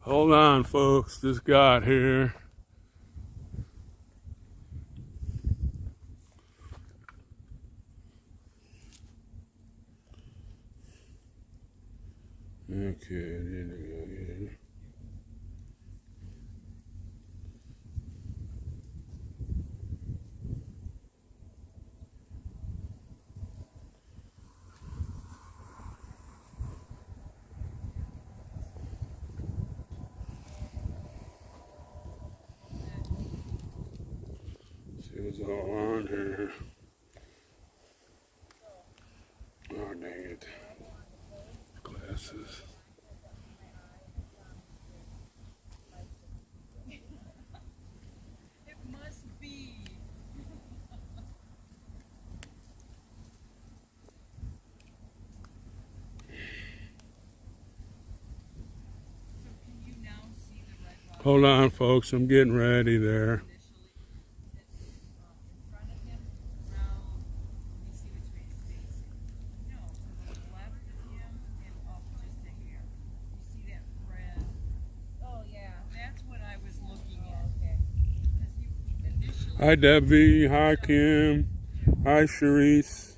Hold on, folks. Just got here. Okay. See what's all on here. Oh, dang it. Glasses. It must be. So can you now see the red rock? Hold on, folks. I'm getting ready there. Initially, it's in front of him. Now, let me see which way it's facing. No, to the left of him and up just a hair. You see that red? Oh yeah. That's what I was looking at. Okay. Because he initially. Hi, Debbie. Hi, Kim. Hi, Sharice.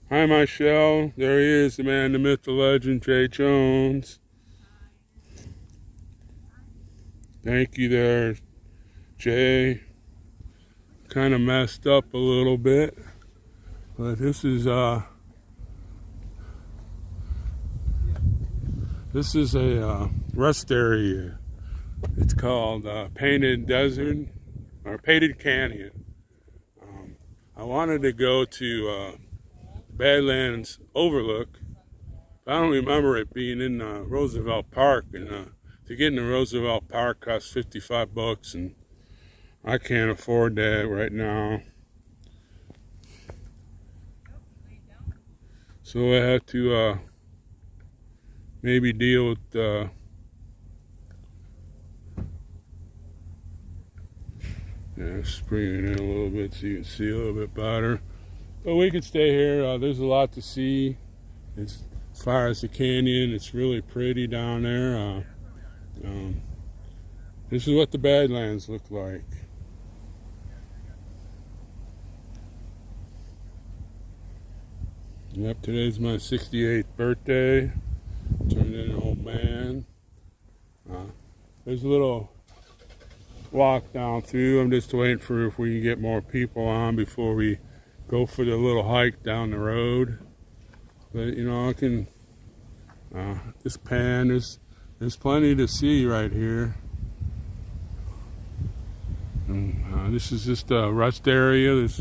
Hi, Michelle. There he is, the man, the myth, the legend, Jay Jones. Thank you there, Jay. Kind of messed up a little bit, but this is a rest area. It's called Painted Desert or Painted Canyon. I wanted to go to Badlands overlook. I don't remember it being in Roosevelt Park, and to get into Roosevelt Park costs $55, and I can't afford that right now. So I have to maybe deal with just bring it in a little bit so you can see a little bit better. But we can stay here. There's a lot to see. As far as the canyon, it's really pretty down there. This is what the Badlands look like. Yep, today's my 68th birthday. Turned into an old man. There's a little walk down through. I'm just waiting for if we can get more people on before we go for the little hike down the road. But you know, I can this pan there's plenty to see right here. And this is just a rest area. This,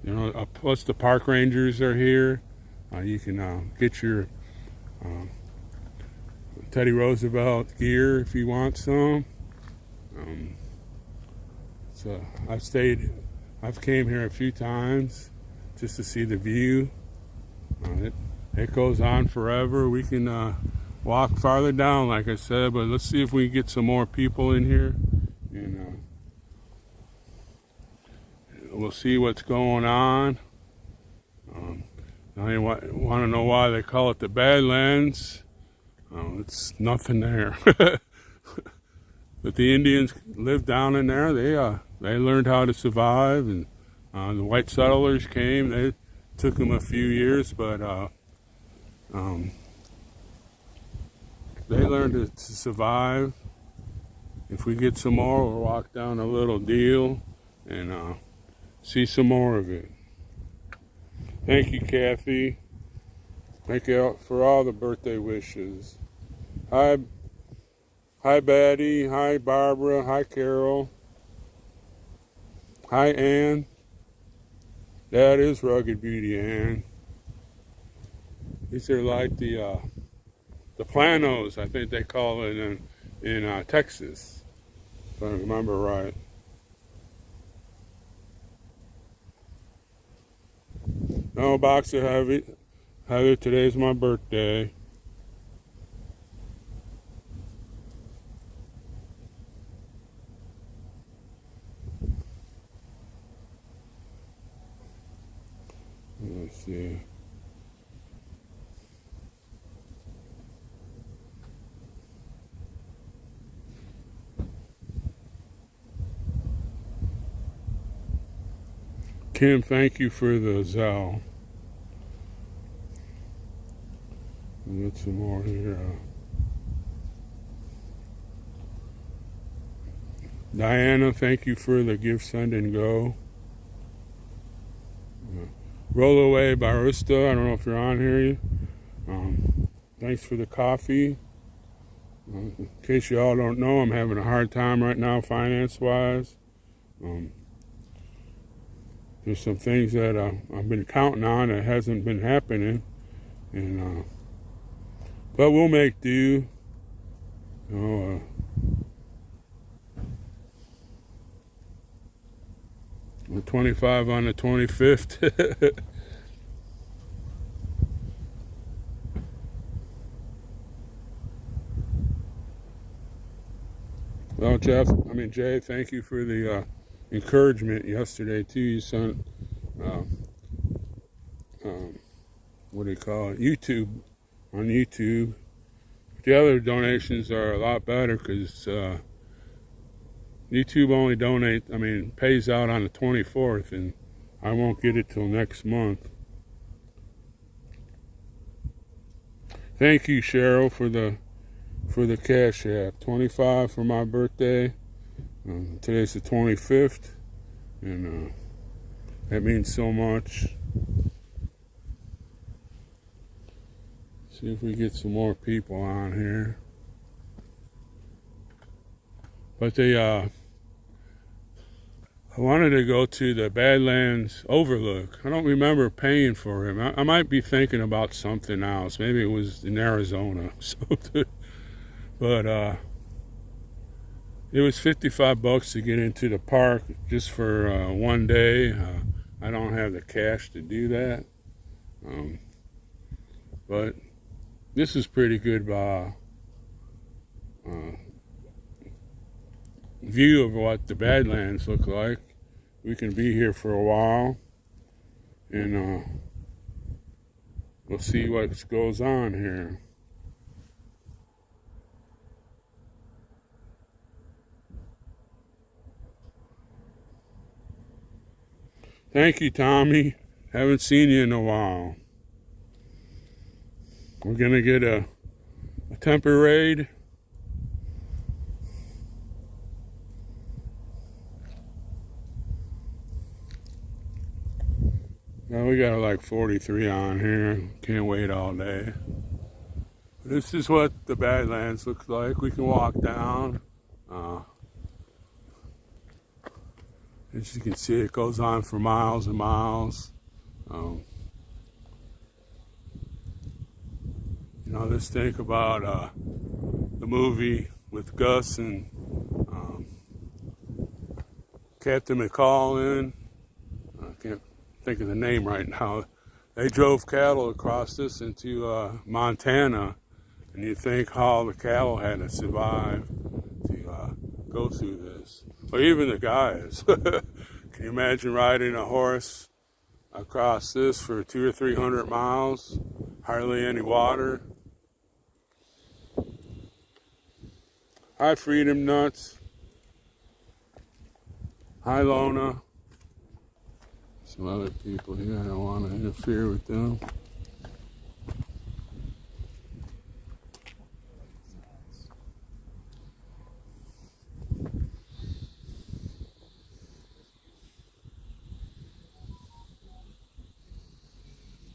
you know, plus the park rangers are here. You can get your Teddy Roosevelt gear if you want some. So I've came here a few times just to see the view. It goes on forever. We can walk farther down, like I said, but let's see if we can get some more people in here, and we'll see what's going on. I want to know why they call it the Badlands. It's nothing there. But the Indians lived down in there. They learned how to survive, and the white settlers came. They took them a few years, but they learned to survive. If we get some more, we'll walk down a little deal and see some more of it. Thank you, Kathy. Thank you for all the birthday wishes. Hi, Batty. Hi, Barbara. Hi, Carol. Hi, Ann. That is Rugged Beauty, Ann. These are like the planos, I think they call it in Texas, if I remember right. No, Boxer Heather, today's my birthday. Let's see. Kim, thank you for the Zell. Get some more here. Diana, thank you for the Give, Send, and Go. Roll Away Barista, I don't know if you're on here. Thanks for the coffee. In case you all don't know, I'm having a hard time right now finance-wise. There's some things that I've been counting on that hasn't been happening. And but we'll make do. You know, 25 on the 25th. Well, Jay, thank you for the encouragement yesterday too. You sent, what do you call it? On YouTube. The other donations are a lot better because YouTube only pays out on the 24th, and I won't get it till next month. Thank you, Cheryl, for the Cash App. 25 for my birthday. Today's the 25th, and that means so much. See if we get some more people on here. But I wanted to go to the Badlands overlook. I don't remember paying for him. I might be thinking about something else. Maybe it was in Arizona. But it was $55 to get into the park just for one day. I don't have the cash to do that. But this is pretty good view of what the Badlands look like. We can be here for a while, and we'll see what goes on here. Thank you, Tommy. Haven't seen you in a while. We're gonna get a temperade. Now we got like 43 on here. Can't wait all day. This is what the Badlands looks like. We can walk down. As you can see, it goes on for miles and miles. Let's think about the movie with Gus and Captain McCall in. I can't think of the name right now. They drove cattle across this into Montana, and you think how the cattle had to survive to go through this. Or even the guys. Can you imagine riding a horse across this for 200 or 300 miles? Hardly any water. Hi, Freedom Nuts. Hi, Lona. Some other people here. I don't want to interfere with them.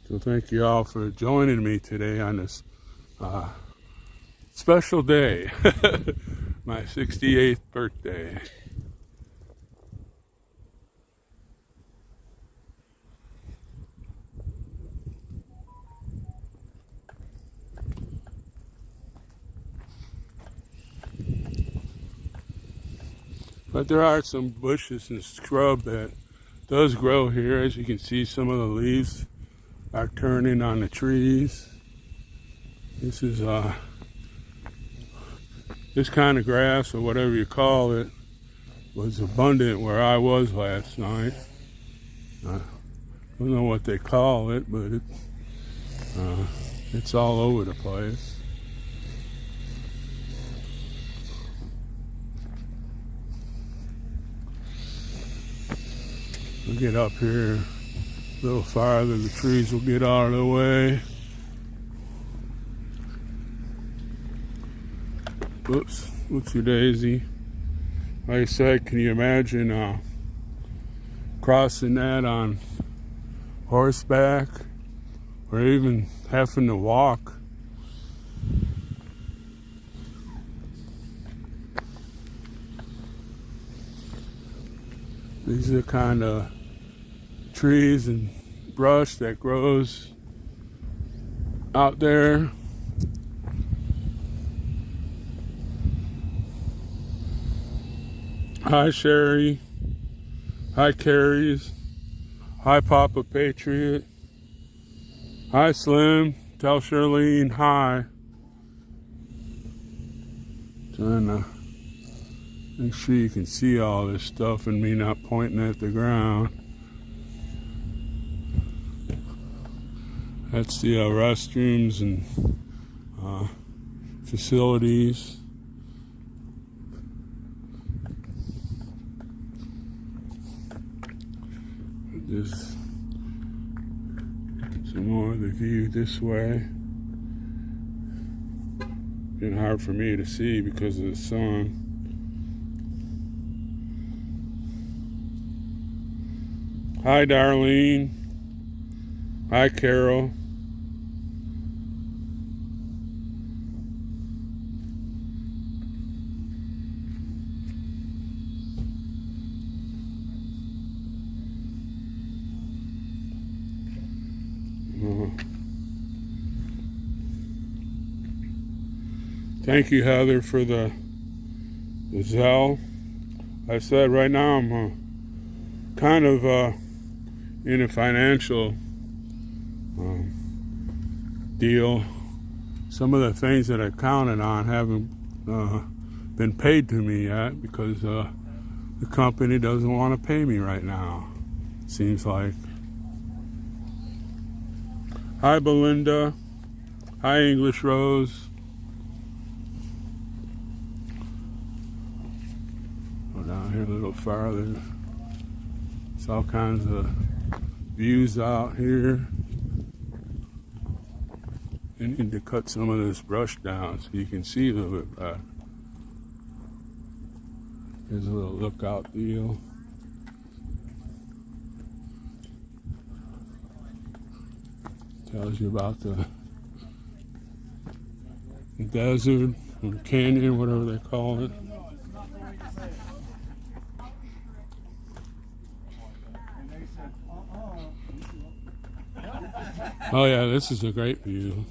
So thank you all for joining me today on this special day, my 68th birthday. But there are some bushes and scrub that does grow here. As you can see, some of the leaves are turning on the trees. This is this kind of grass, or whatever you call it, was abundant where I was last night. I don't know what they call it, but it's all over the place. We'll get up here a little farther. The trees will get out of the way. Oops, whoopsie daisy. Like I said, can you imagine crossing that on horseback or even having to walk? These are the kind of trees and brush that grows out there. Hi Sherry, hi Carries, hi Papa Patriot, hi Slim, tell Charlene hi. Trying to make sure you can see all this stuff and me not pointing at the ground. That's the restrooms and facilities. There's some more of the view this way. Been hard for me to see because of the sun. Hi Darlene. Hi Carol. Thank you, Heather, for the Zelle. I said right now I'm kind of in a financial deal. Some of the things that I counted on haven't been paid to me yet because the company doesn't want to pay me right now. Seems like. Hi, Belinda. Hi, English Rose. Go down here a little farther. It's all kinds of views out here. I need to cut some of this brush down so you can see a little bit better. Here's a little lookout deal. Tells you about the desert or canyon, whatever they call it. Oh yeah, this is a great view.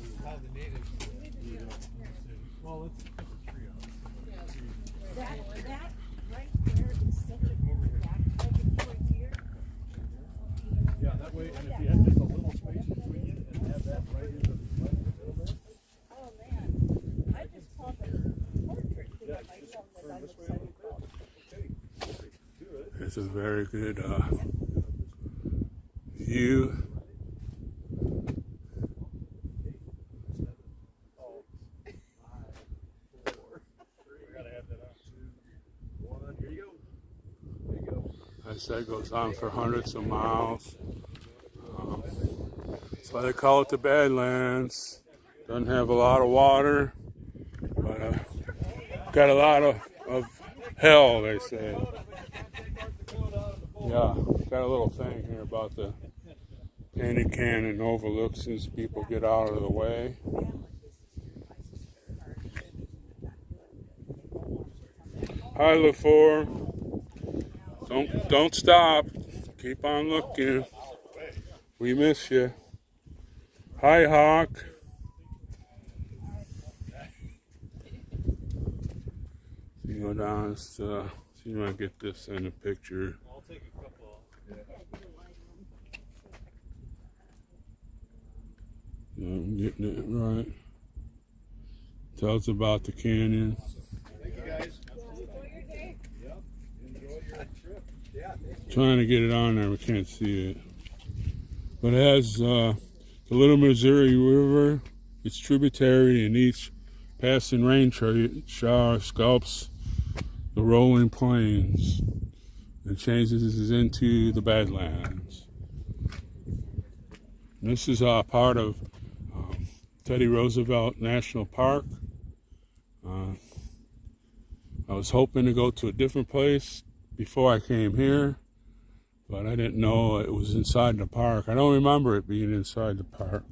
Yeah, that way, and if you had just a little space between you and have that right in the middle there. Oh man, I just called the portrait thing on my phone that I'm excited about. It's a very good view. I said goes on for hundreds of miles. That's why they call it the Badlands. Doesn't have a lot of water, but got a lot of hell, they say. Yeah, got a little thing here about the Painted Canyon overlook since people get out of the way. Hi, LaFour. Don't stop. Keep on looking. We miss you. Hi, Hawk. You go down. See if I can get this in a picture. I'll take a couple. Yeah, I'm getting it right. Tells about the canyon. Thank you guys. Yep. Enjoy your trip. Yeah. Trying to get it on there, we can't see it. But it has the Little Missouri River, its tributary, and each passing rain shower sculpts the rolling plains. It changes into the Badlands. And this is part of Teddy Roosevelt National Park. I was hoping to go to a different place before I came here, but I didn't know it was inside the park. I don't remember it being inside the park.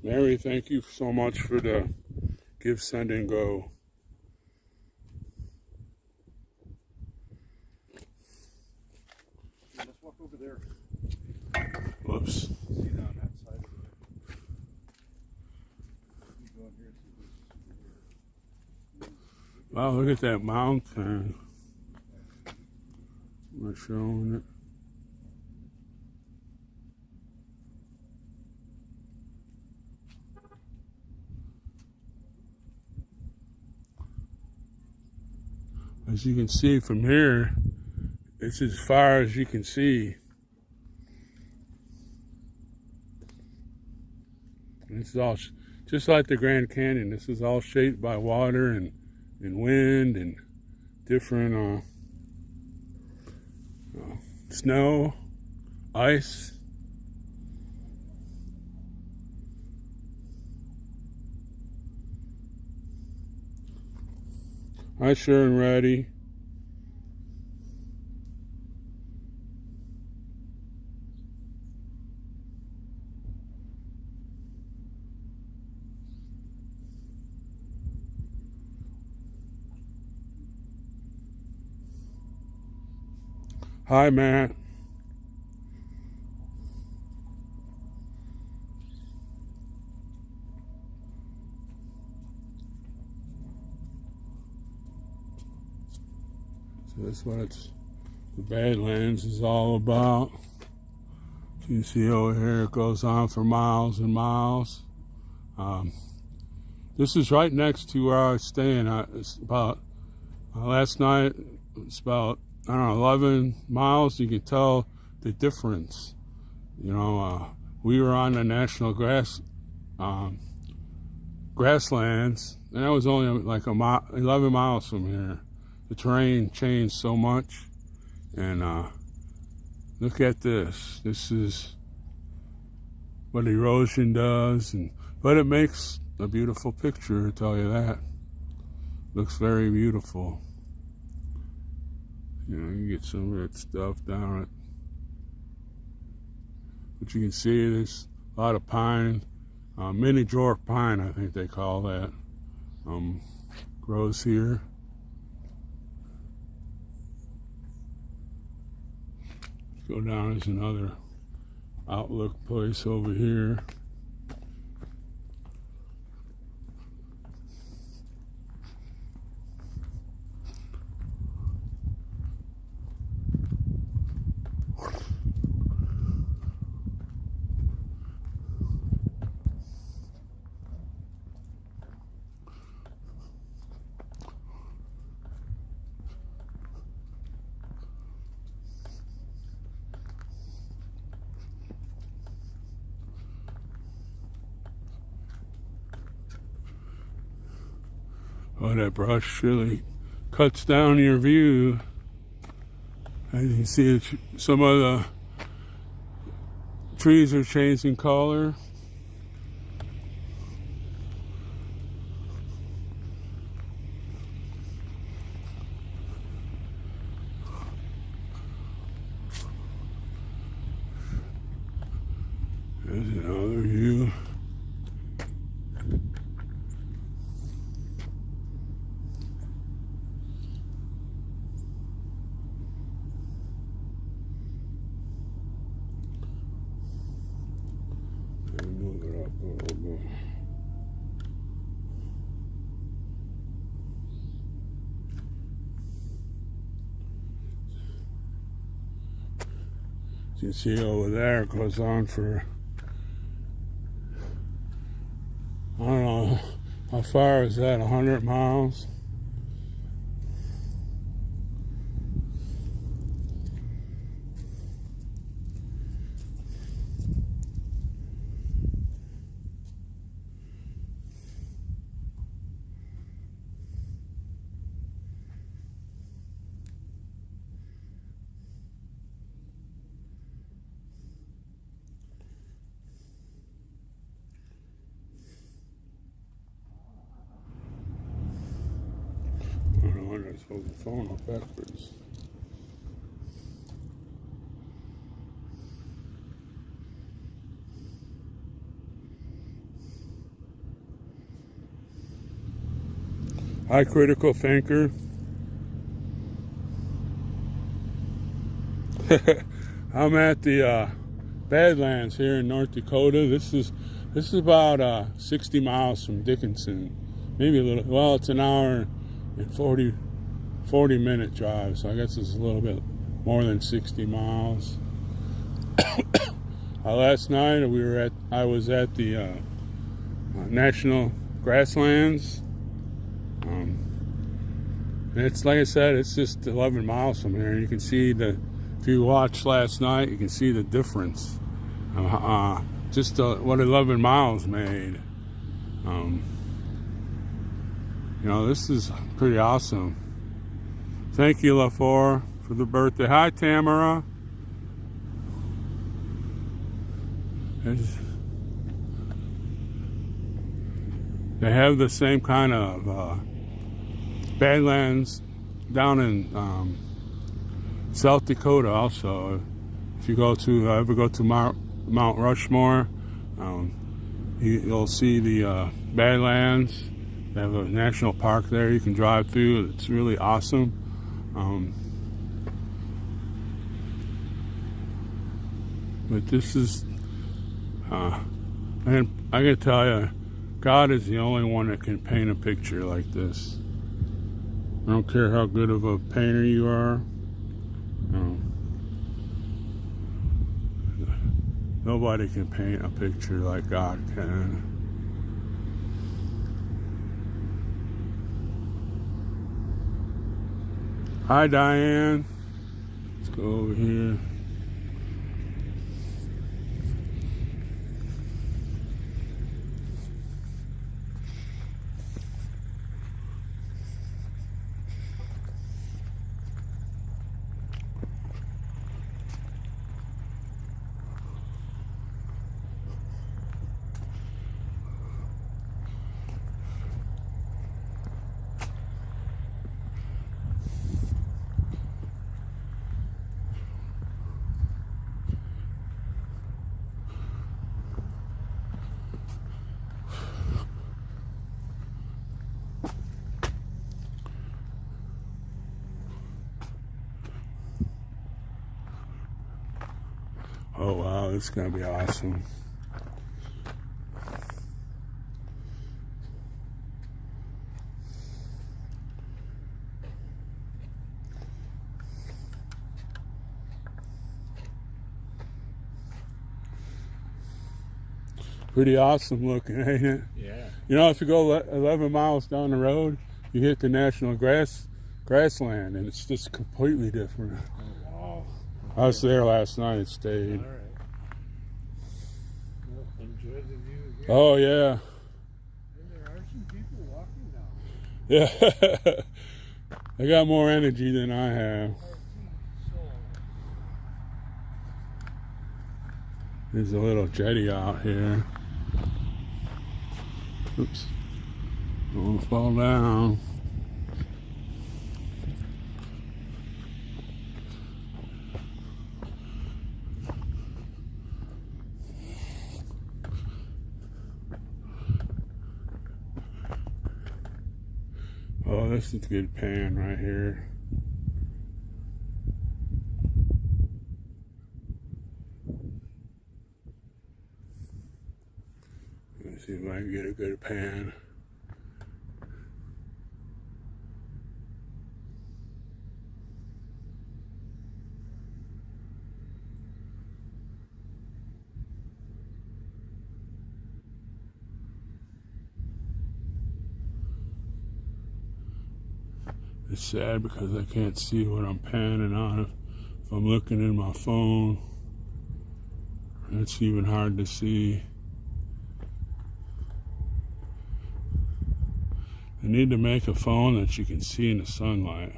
Mary, thank you so much for the Give, Send, and Go. Let's walk over there. Whoops. See down that side of it. You go in here and see this. Wow, look at that mountain. We're showing it. As you can see from here, it's as far as you can see. And it's all just like the Grand Canyon. This is all shaped by water and wind and different snow, ice. Hi, Sharon Ratty. Hi, Matt. So that's what the Badlands is all about. You can see over here it goes on for miles and miles. This is right next to where I was staying. It's about last night. It's about 11 miles. You can tell the difference. You know, we were on the national grasslands, and that was only like 11 miles from here. The terrain changed so much, and look at this. This is what erosion does, but it makes a beautiful picture, I'll tell you that. Looks very beautiful. You know, you get some of that stuff down it. But you can see there's a lot of pine, mini dwarf pine, I think they call that, grows here. Let's go down, there's another outlook place over here. Oh, that brush really cuts down your view. As you can see, some of the trees are changing color. There's another view. Move it up a little bit. As you can see over there, it goes on for, I don't know, how far is that, 100 miles? Hold the phone up backwards. Hi, critical thinker. I'm at the Badlands here in North Dakota. This is about 60 miles from Dickinson. Maybe a little. Well, it's an hour and 40 minute drive. So I guess it's a little bit more than 60 miles. Last night I was at the National Grasslands. And it's like I said, it's just 11 miles from here. You can see if you watched last night, you can see the difference. Just what 11 miles made. This is pretty awesome. Thank you, LaFour, for the birthday. Hi, Tamara. They have the same kind of Badlands down in South Dakota also. If you ever go to Mount Rushmore, you'll see the Badlands. They have a national park there you can drive through. It's really awesome. But this is, and I gotta tell you, God is the only one that can paint a picture like this. I don't care how good of a painter you are. Nobody can paint a picture like God can. Hi, Diane. Let's go over here. Oh wow, this is gonna be awesome. Pretty awesome looking, ain't it? Yeah. If you go 11 miles down the road, you hit the national grassland, and it's just completely different. Oh, wow. I was there last night, stayed. All right. Well, enjoy the view again. Oh yeah. And there are some people walking now. Yeah. They got more energy than I have. There's a little jetty out here. Oops. Don't fall down. Oh, this is a good pan right here. Let's see if I can get a good pan. It's sad because I can't see what I'm panning on. If I'm looking in my phone, it's even hard to see. I need to make a phone that you can see in the sunlight.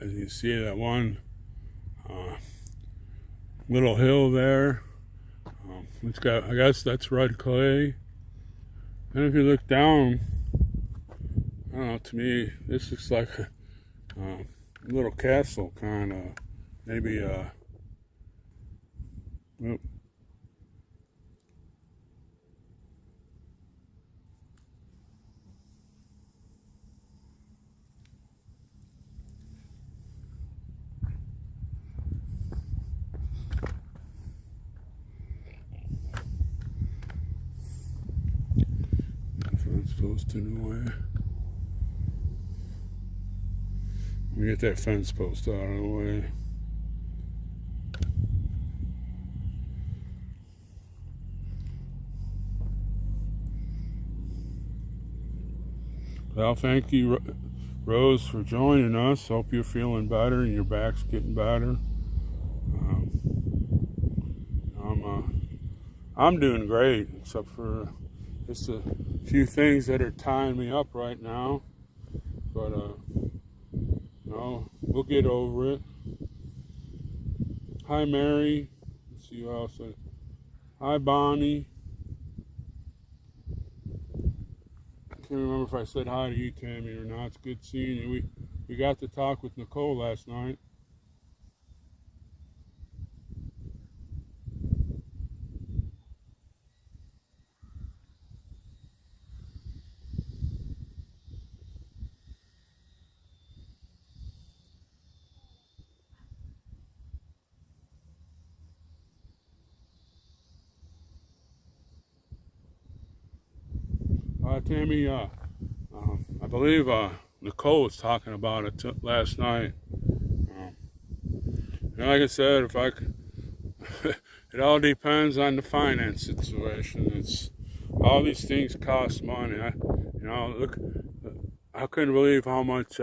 As you see that one little hill there, it's got, I guess that's red clay. And if you look down, I don't know, to me this looks like a little castle kind of, maybe whoop. Fence post in the way. We get that fence post out of the way. Well, thank you, Rose, for joining us. Hope you're feeling better and your back's getting better. I'm doing great, except for just a few things that are tying me up right now. But no, we'll get over it. Hi, Mary. Let's see who else. Hi, Bonnie. I can't remember if I said hi to you, Tammy, or not. It's good seeing you. We got to talk with Nicole last night. Tammy, I believe Nicole was talking about it last night. And like I said, if I could, it all depends on the finance situation. It's all these things cost money. Look, I couldn't believe how much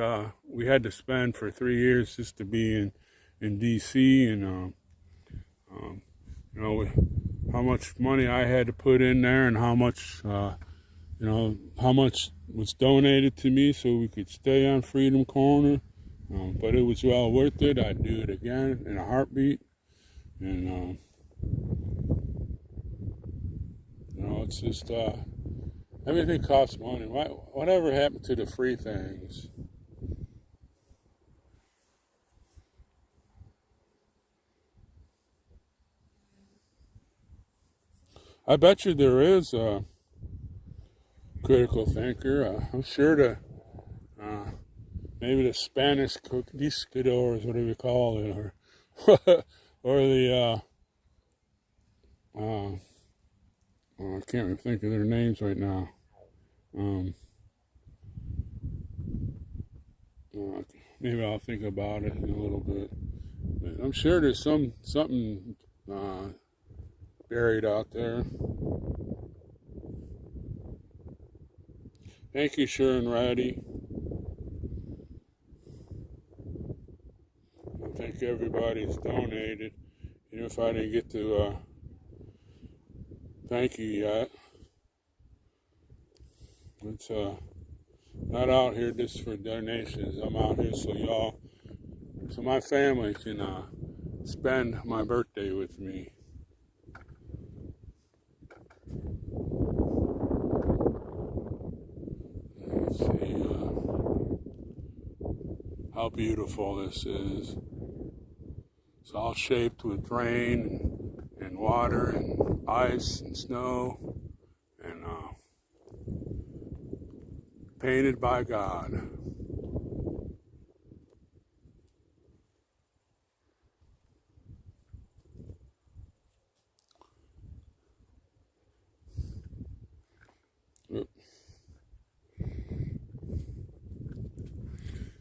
we had to spend for 3 years just to be in DC, and how much money I had to put in there, and how much. How much was donated to me so we could stay on Freedom Corner. But it was well worth it. I'd do it again in a heartbeat. And, it's just, everything costs money. Whatever happened to the free things? I bet you there is a critical thinker. I'm sure maybe the Spanish conquistadors, whatever you call it, or or the I can't even think of their names right now. Maybe I'll think about it in a little bit. But I'm sure there's something buried out there. Thank you, Sharon Ratty. I think everybody's donated. Even if I didn't get to thank you yet. It's not out here just for donations. I'm out here so my family can spend my birthday with me. Let's see how beautiful this is. It's all shaped with rain and water and ice and snow, and painted by God.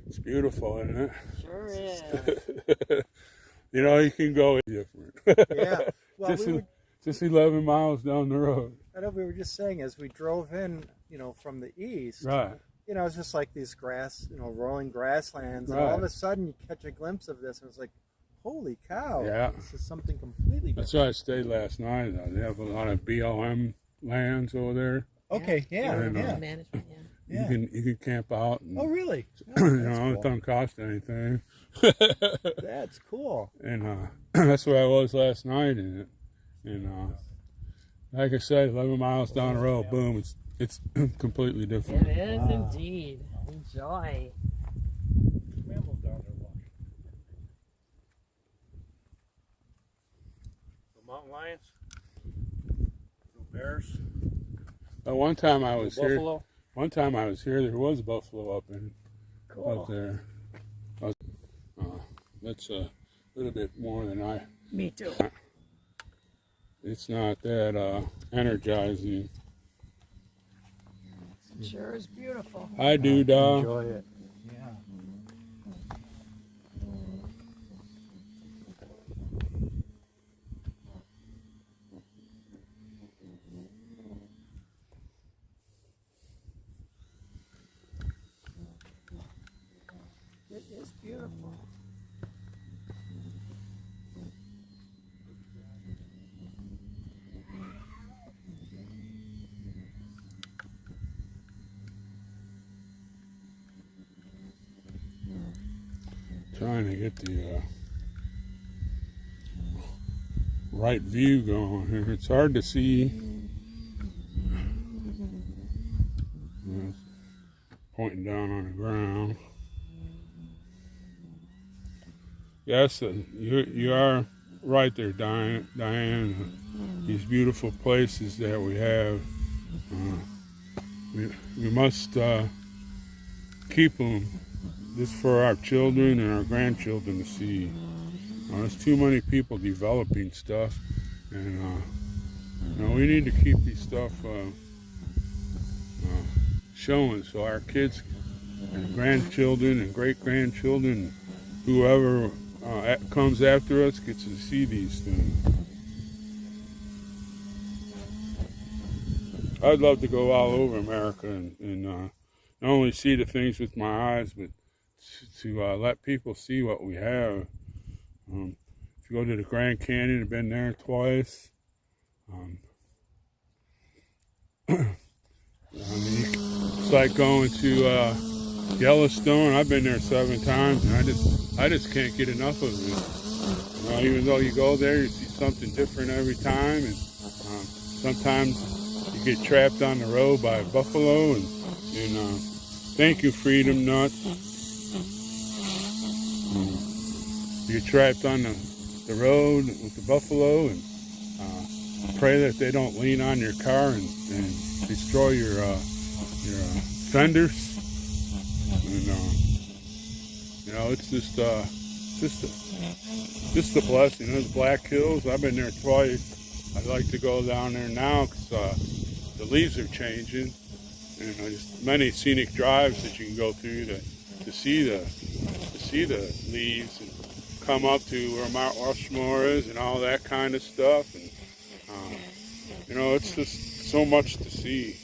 It's beautiful, isn't it? Sure is. You can go different. Yeah. Well, just 11 miles down the road. I know we were just saying as we drove in, from the east. Right. It's just like these rolling grasslands, Right. and all of a sudden you catch a glimpse of this, and it's like, holy cow! Yeah. This is something completely different. That's why I stayed last night. They have a lot of BLM lands over there. Okay. Yeah. And, Yeah. Management, Yeah. You can camp out. And, Oh, really? you Oh, know, that's it cool. doesn't cost anything. That's cool. And that's where I was last night in it. And like I said, 11 miles down the road, boom, it's completely different. It is Wow. indeed. Enjoy. Mammals down there walking. No mountain lions. No bears. But one time I No was here. buffalo. One time I was here. There was a buffalo up Cool. there. That's a little bit more than I. Me too. It's not that energizing. Sure is beautiful. Hi, Doodah. Enjoy it. Yeah. It is beautiful. Trying to get the right view going here. It's hard to see. It's pointing down on the ground. Yes, you are right there, Diane. These beautiful places that we have, we must keep them just for our children and our grandchildren to see. There's too many people developing stuff, and we need to keep these stuff showing so our kids and grandchildren and great-grandchildren, whoever comes after us, gets to see these things. I'd love to go all over America and not only see the things with my eyes, but to let people see what we have. If you go to the Grand Canyon, I've been there twice. It's like going to Yellowstone. I've been there 7 times, and I just can't get enough of it. Even though you go there, you see something different every time, and sometimes you get trapped on the road by a buffalo, and thank you, Freedom Nuts. You get trapped on the road with the buffalo, and pray that they don't lean on your car and destroy your fenders. And it's just a blessing. The Black Hills, I've been there twice. I'd like to go down there now because the leaves are changing, and there's many scenic drives that you can go through to see the leaves and come up to where Mount Rushmore is and all that kind of stuff. And it's just so much to see.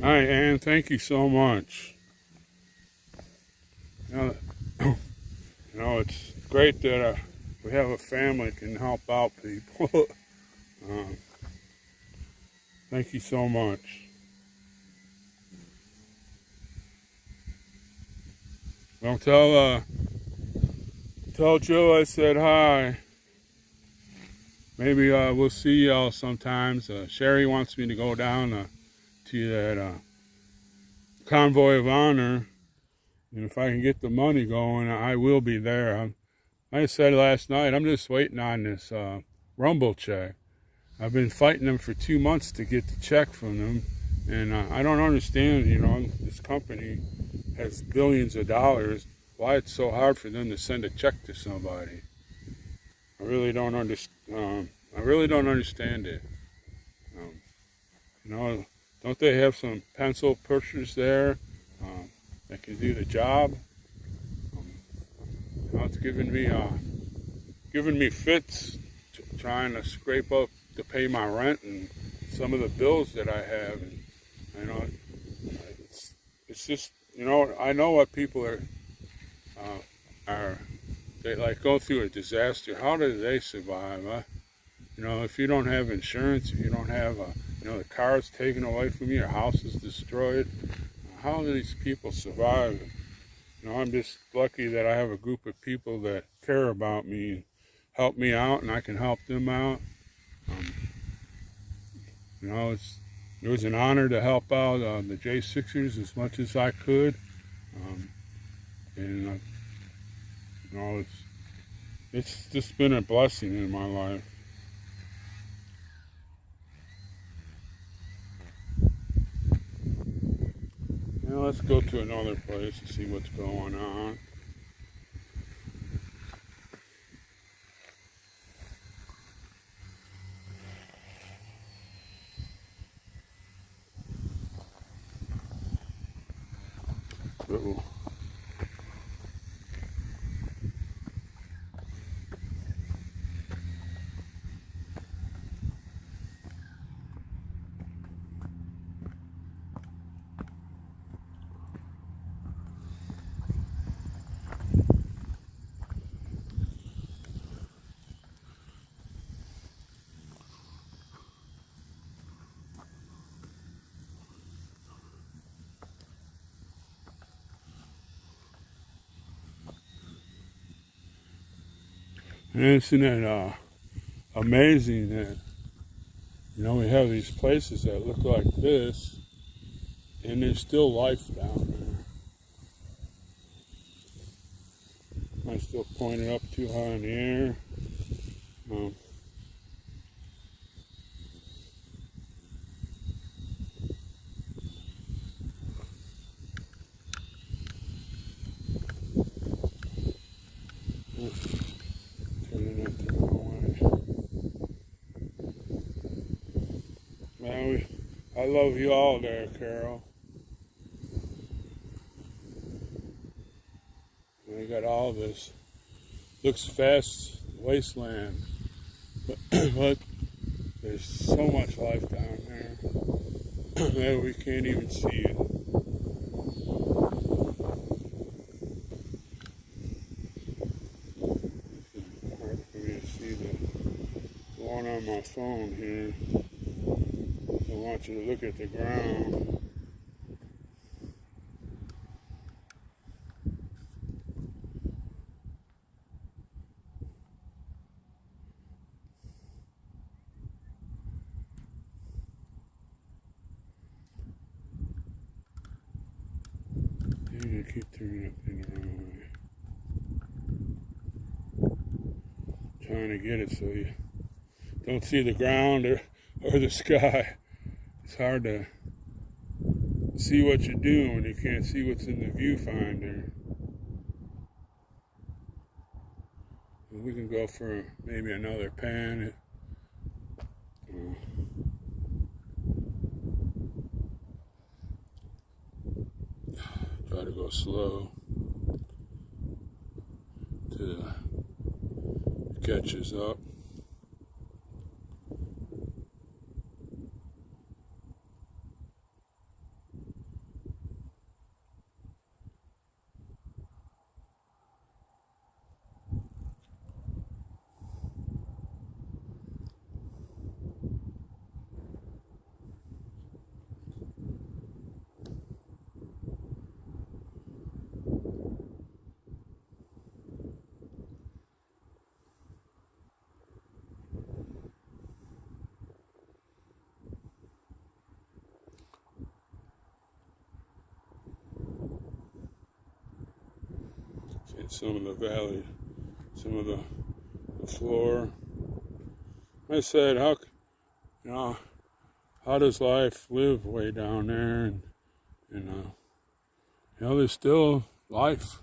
All right, Ann, thank you so much. It's great that we have a family that can help out people. Thank you so much. Well, tell Joe I said hi. Maybe we'll see y'all sometimes. Sherry wants me to go down to that Convoy of Honor And if I can get the money going, I will be there. Like I said last night, I'm just waiting on this rumble check. I've been fighting them for 2 months to get the check from them, and I don't understand, this company has billions of dollars, why it's so hard for them to send a check to somebody. I really don't understand it. Don't they have some pencil pushers there that can do the job? It's giving me fits, trying to scrape up to pay my rent and some of the bills that I have. And it's just, I know what people are they like go through a disaster. How do they survive? If you don't have insurance, if you don't have the car's taken away from you, your house is destroyed, how do these people survive? I'm just lucky that I have a group of people that care about me and help me out, and I can help them out. It was an honor to help out the J6ers as much as I could. It's just been a blessing in my life. Now let's go to another place and see what's going on. Uh-oh. And isn't it amazing that we have these places that look like this, and there's still life down there. I still pointed up too high in the air. Turning it the wrong way. Man, I love you all there, Carol. We got all this. Looks vast wasteland, but there's so much life down there that we can't even see it. It's hard for me to see the one on my phone here. I want you to look at the ground. You keep turning that thing around. Trying to get it so you don't see the ground or the sky. It's hard to see what you're doing when you can't see what's in the viewfinder. We can go for maybe another pan. Try to go slow till it catches up. at some of the valley, some of the floor. I said, you know, how does life live way down there? And you know, there's still life.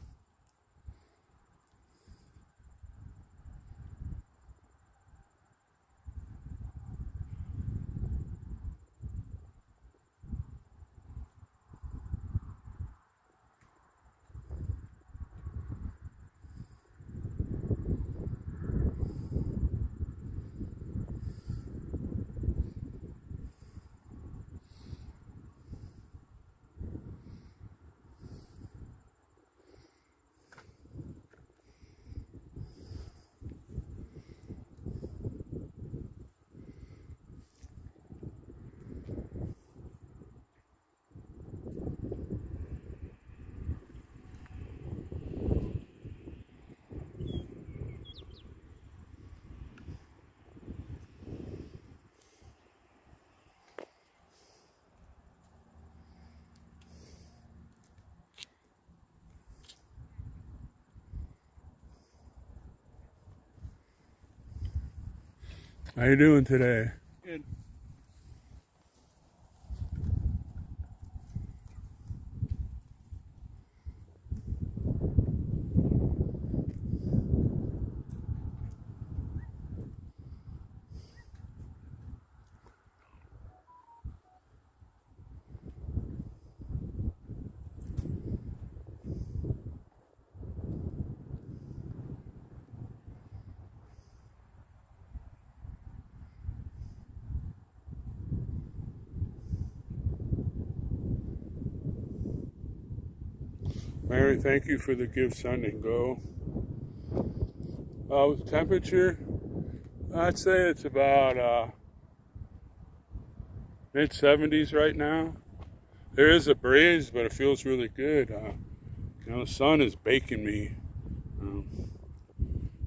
How you doing today? Good. Mary, thank you for the Give Sunday Go. Temperature, I'd say it's about mid 70s right now. There is a breeze, but it feels really good. You know, the sun is baking me. You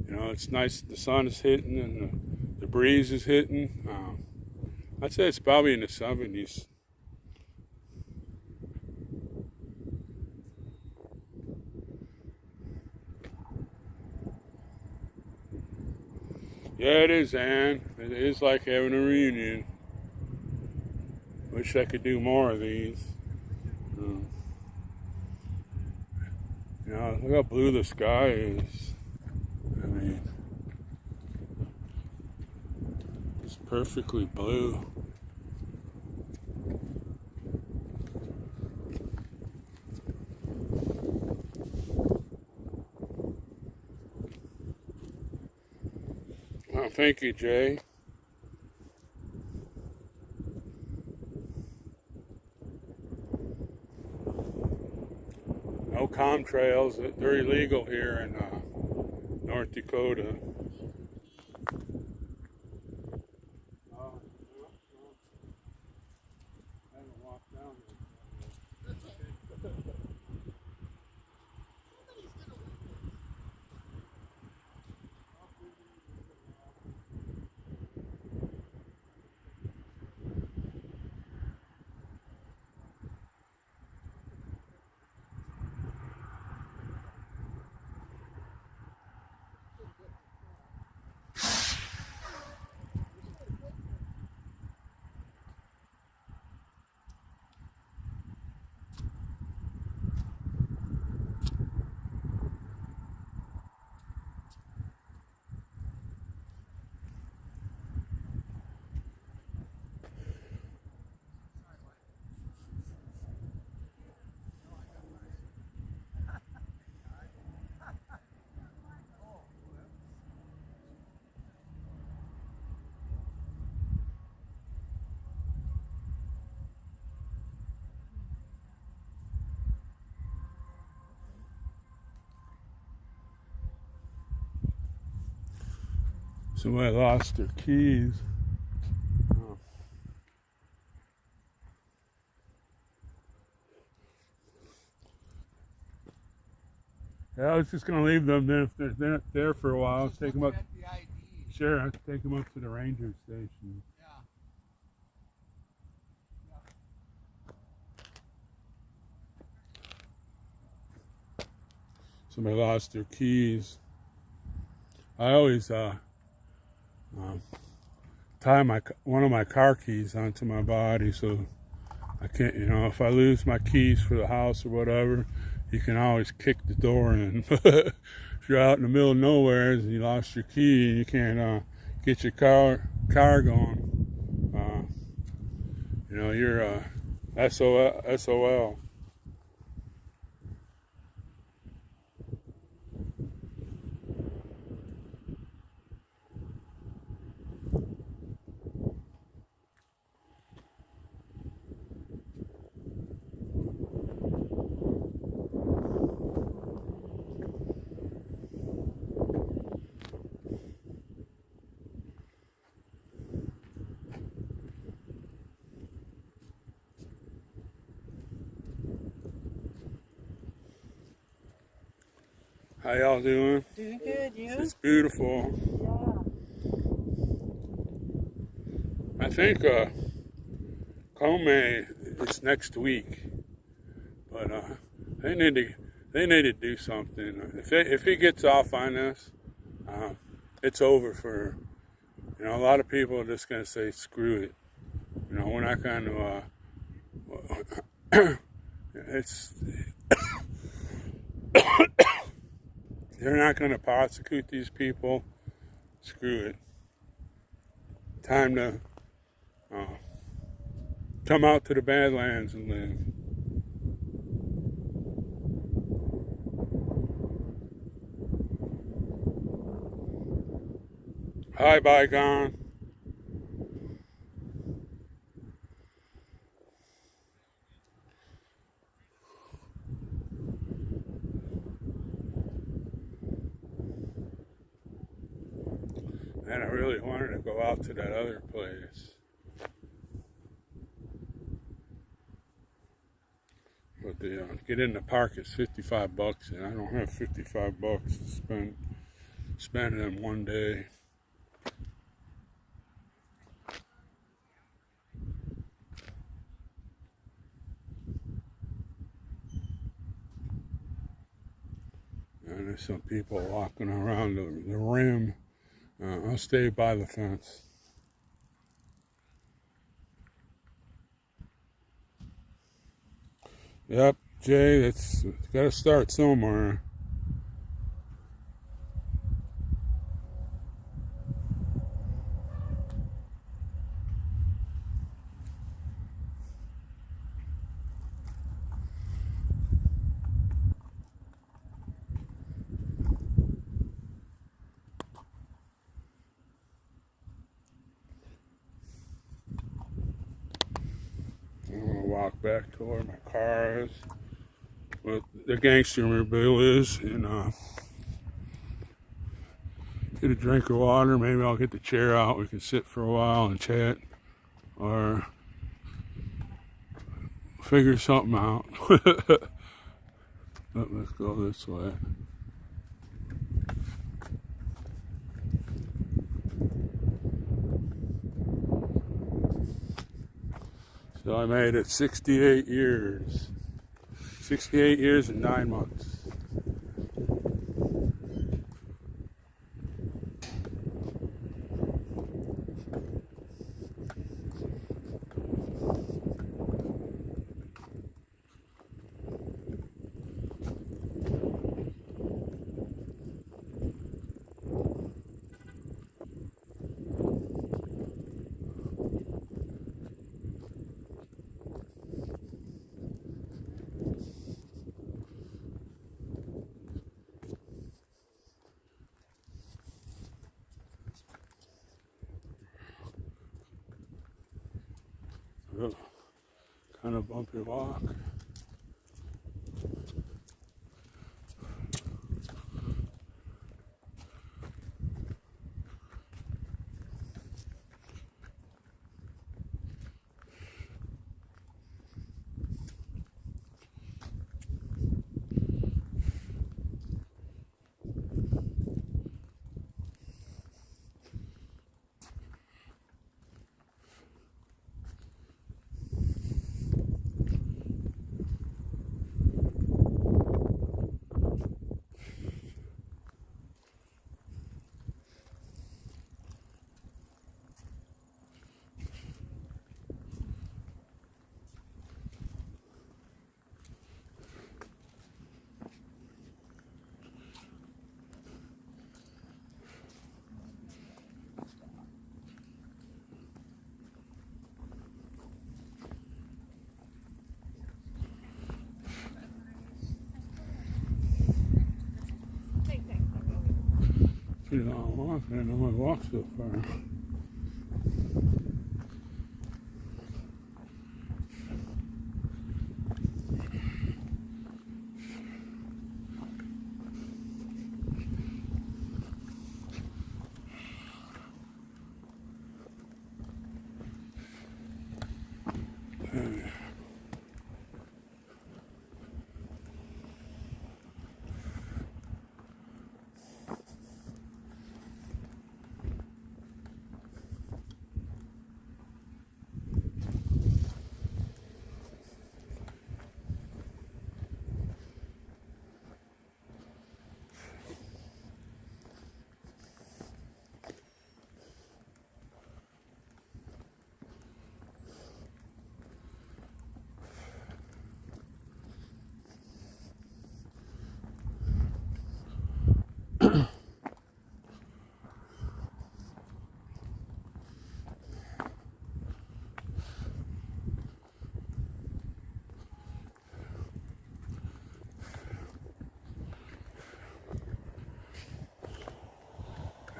know, it's nice. The sun is hitting and the breeze is hitting. I'd say it's probably in the 70s. Yeah, it is, Ann. It is like having a reunion. Wish I could do more of these. You know, look how blue the sky is. I mean, it's perfectly blue. Well, thank you, Jay. No contrails. They're illegal here in North Dakota. Somebody lost their keys. Oh. Yeah, I was just going to leave them there. If they're not there for a while, take them up. Sure, I'll take them up to the ranger station. somebody lost their keys. I always tie one of my car keys onto my body, so I can't, if I lose my keys for the house or whatever, you can always kick the door in. If you're out in the middle of nowhere and you lost your key and you can't get your car going, you're SOL. How y'all doing? Doing good, you? It's beautiful. Yeah. I think Come is next week, but they need to do something. If he gets off on this, it's over for a lot of people are just gonna say screw it. We're not gonna. It's they're not gonna prosecute these people. Screw it. Time to come out to the Badlands and live. Hi, Bygone. And I really wanted to go out to that other place. But to get in the park is $55, and I don't have $55 to spend in one day. And there's some people walking around the rim. I'll stay by the fence. Yep, Jay, it's got to start somewhere. I'm going to walk back to where my car is, where the gangster mobile is, and get a drink of water. Maybe I'll get the chair out. We can sit for a while and chat, or figure something out. Let's go this way. So I made it 68 years. 68 years and 9 months. Kind of bumpy walk. pretty long walk. I didn't know I'd walk so far.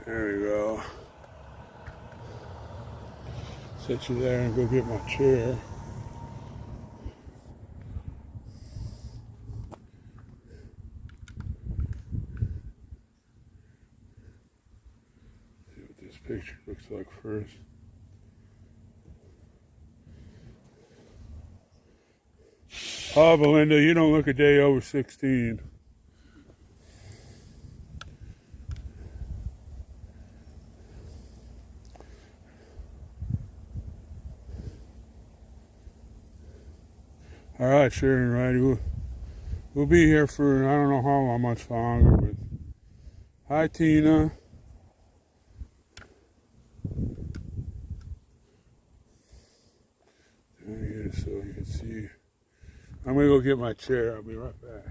There we go. Sit you there and go get my chair. See what this picture looks like first. Oh, Belinda, you don't look a day over 16. All right, Sharon, righty. We'll be here for I don't know how much longer, but hi, Tina. Here so you can see. I'm gonna go get my chair. I'll be right back.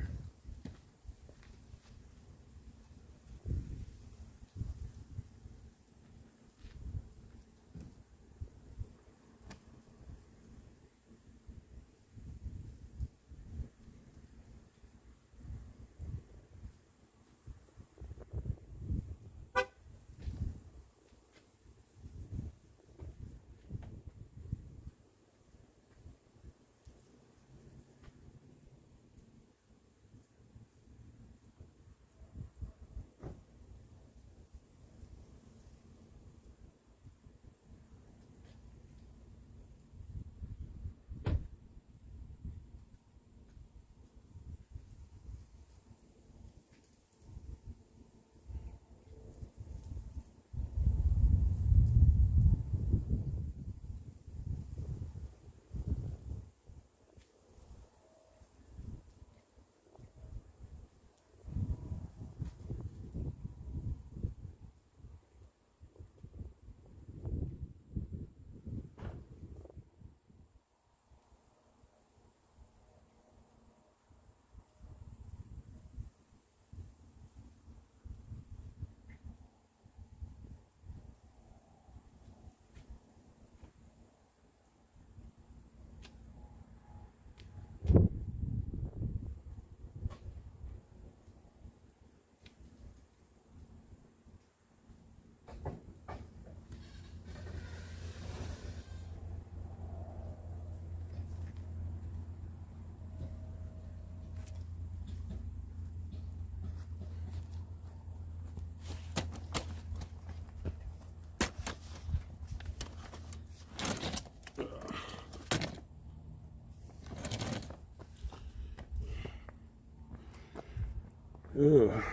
Ugh.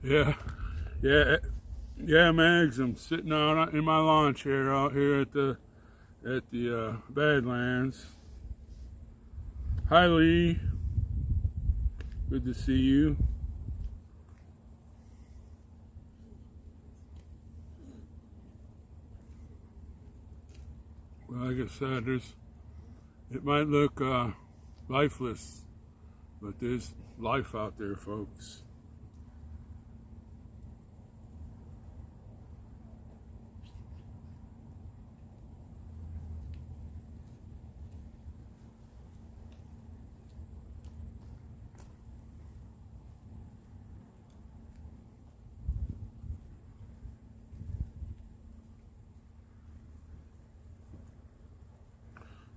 Yeah, Yeah, yeah, Mags. I'm sitting out in my lawn chair out here at the Badlands. Hi, Lee. Good to see you. Well, like I said, it might look lifeless, but there's life out there, folks.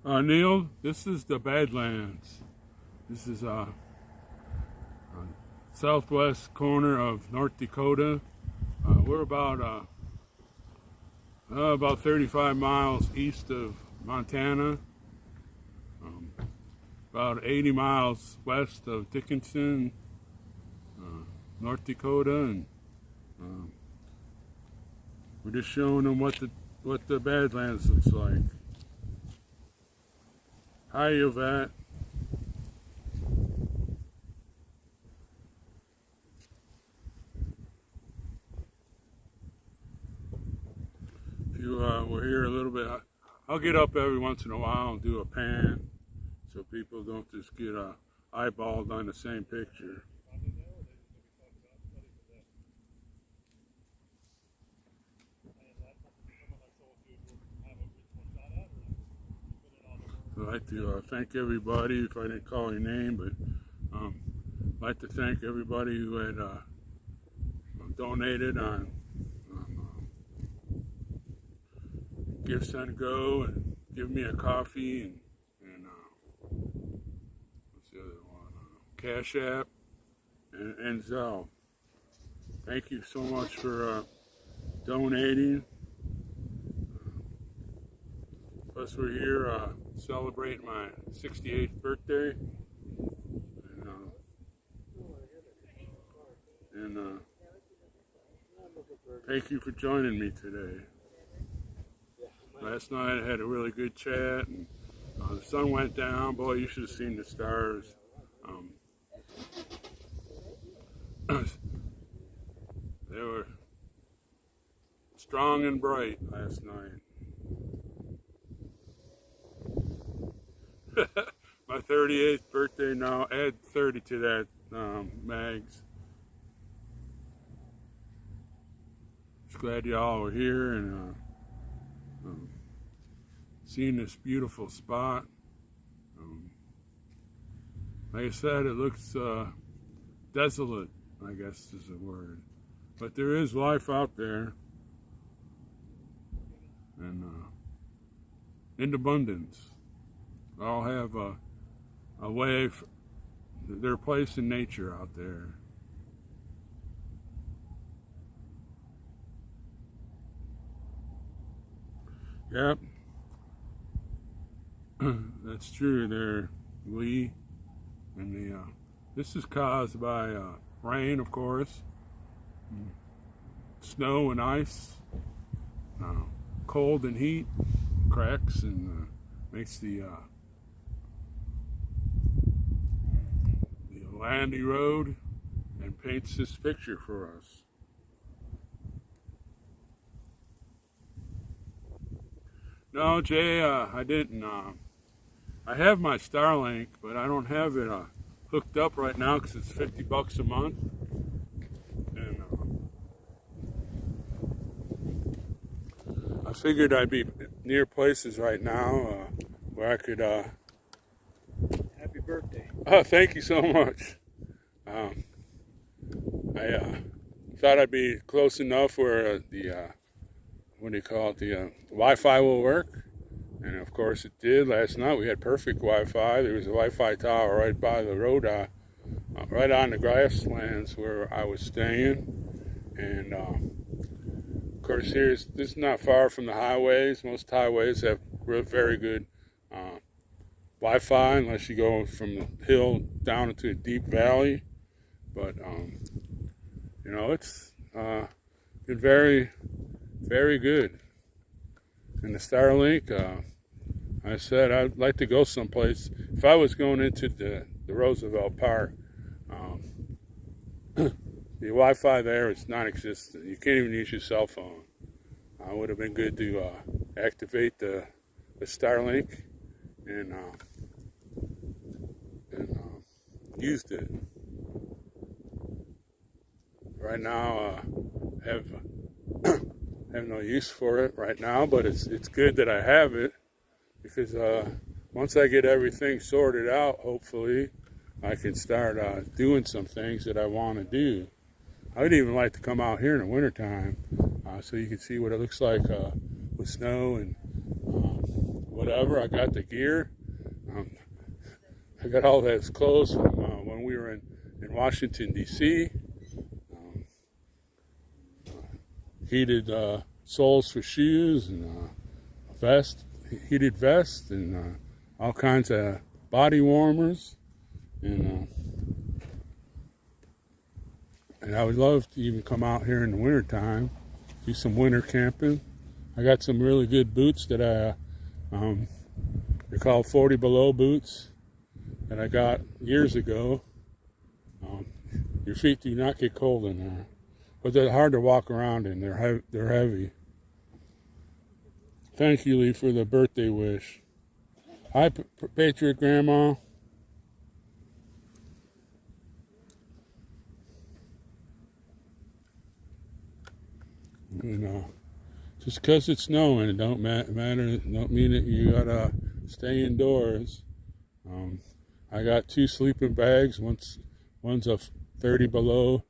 Neil, this is the Badlands. This is southwest corner of North Dakota. We're about 35 miles east of Montana, about 80 miles west of Dickinson, North Dakota, and we're just showing them what the Badlands looks like. Hi, Yvette. If you were here a little bit, I'll get up every once in a while and do a pan so people don't just get eyeballed on the same picture. I'd like to thank everybody, if I didn't call your name, but I'd like to thank everybody who had donated on Gifts on Go and Give Me a Coffee and what's the other one? Cash App and Zelle. Thank you so much for donating. Plus, we're here celebrating my 68th birthday, and thank you for joining me today. Last night I had a really good chat, and the sun went down. Boy, you should have seen the stars. They were strong and bright last night. My 38th birthday now. Add 30 to that, Mags. Just glad y'all were here and seeing this beautiful spot. Like I said, it looks desolate, I guess is the word. But there is life out there, and in abundance. All have a way, their place in nature out there. Yep, that's true there, Lee. And this is caused by rain, of course, snow and ice, cold and heat, cracks, and makes the land erode and paints this picture for us. No, Jay, I didn't. I have my Starlink, but I don't have it hooked up right now because it's $50 a month. And I figured I'd be near places right now where I could. Happy birthday. Oh, thank you so much. I thought I'd be close enough where the what do you call it? The Wi-Fi will work, and of course it did. Last night we had perfect Wi-Fi. There was a Wi-Fi tower right by the road, right on the grasslands where I was staying, and of course this is not far from the highways. Most highways have very good Wi-Fi unless you go from the hill down into a deep valley. But you know, been very, very good. And the Starlink, I said I'd like to go someplace. If I was going into the Roosevelt Park, the Wi-Fi there is non-existent. You can't even use your cell phone. It would have been good to activate the Starlink and used it. Right now, have no use for it right now, but it's good that I have it, because once I get everything sorted out, hopefully I can start doing some things that I want to do. I would even like to come out here in the wintertime so you can see what it looks like with snow and whatever. I got the gear. I got all those clothes from when we were in Washington, D.C. Heated soles for shoes and a vest, heated vest, and all kinds of body warmers. And I would love to even come out here in the wintertime, do some winter camping. I got some really good boots that they're called 40 below boots that I got years ago. Your feet do not get cold in there, but they're hard to walk around in. They're heavy. Thank you, Lee, for the birthday wish. Hi, Patriot Grandma. And just because it's snowing, it don't matter. Don't mean that you gotta stay indoors. I got 2 sleeping bags. One's a 30 below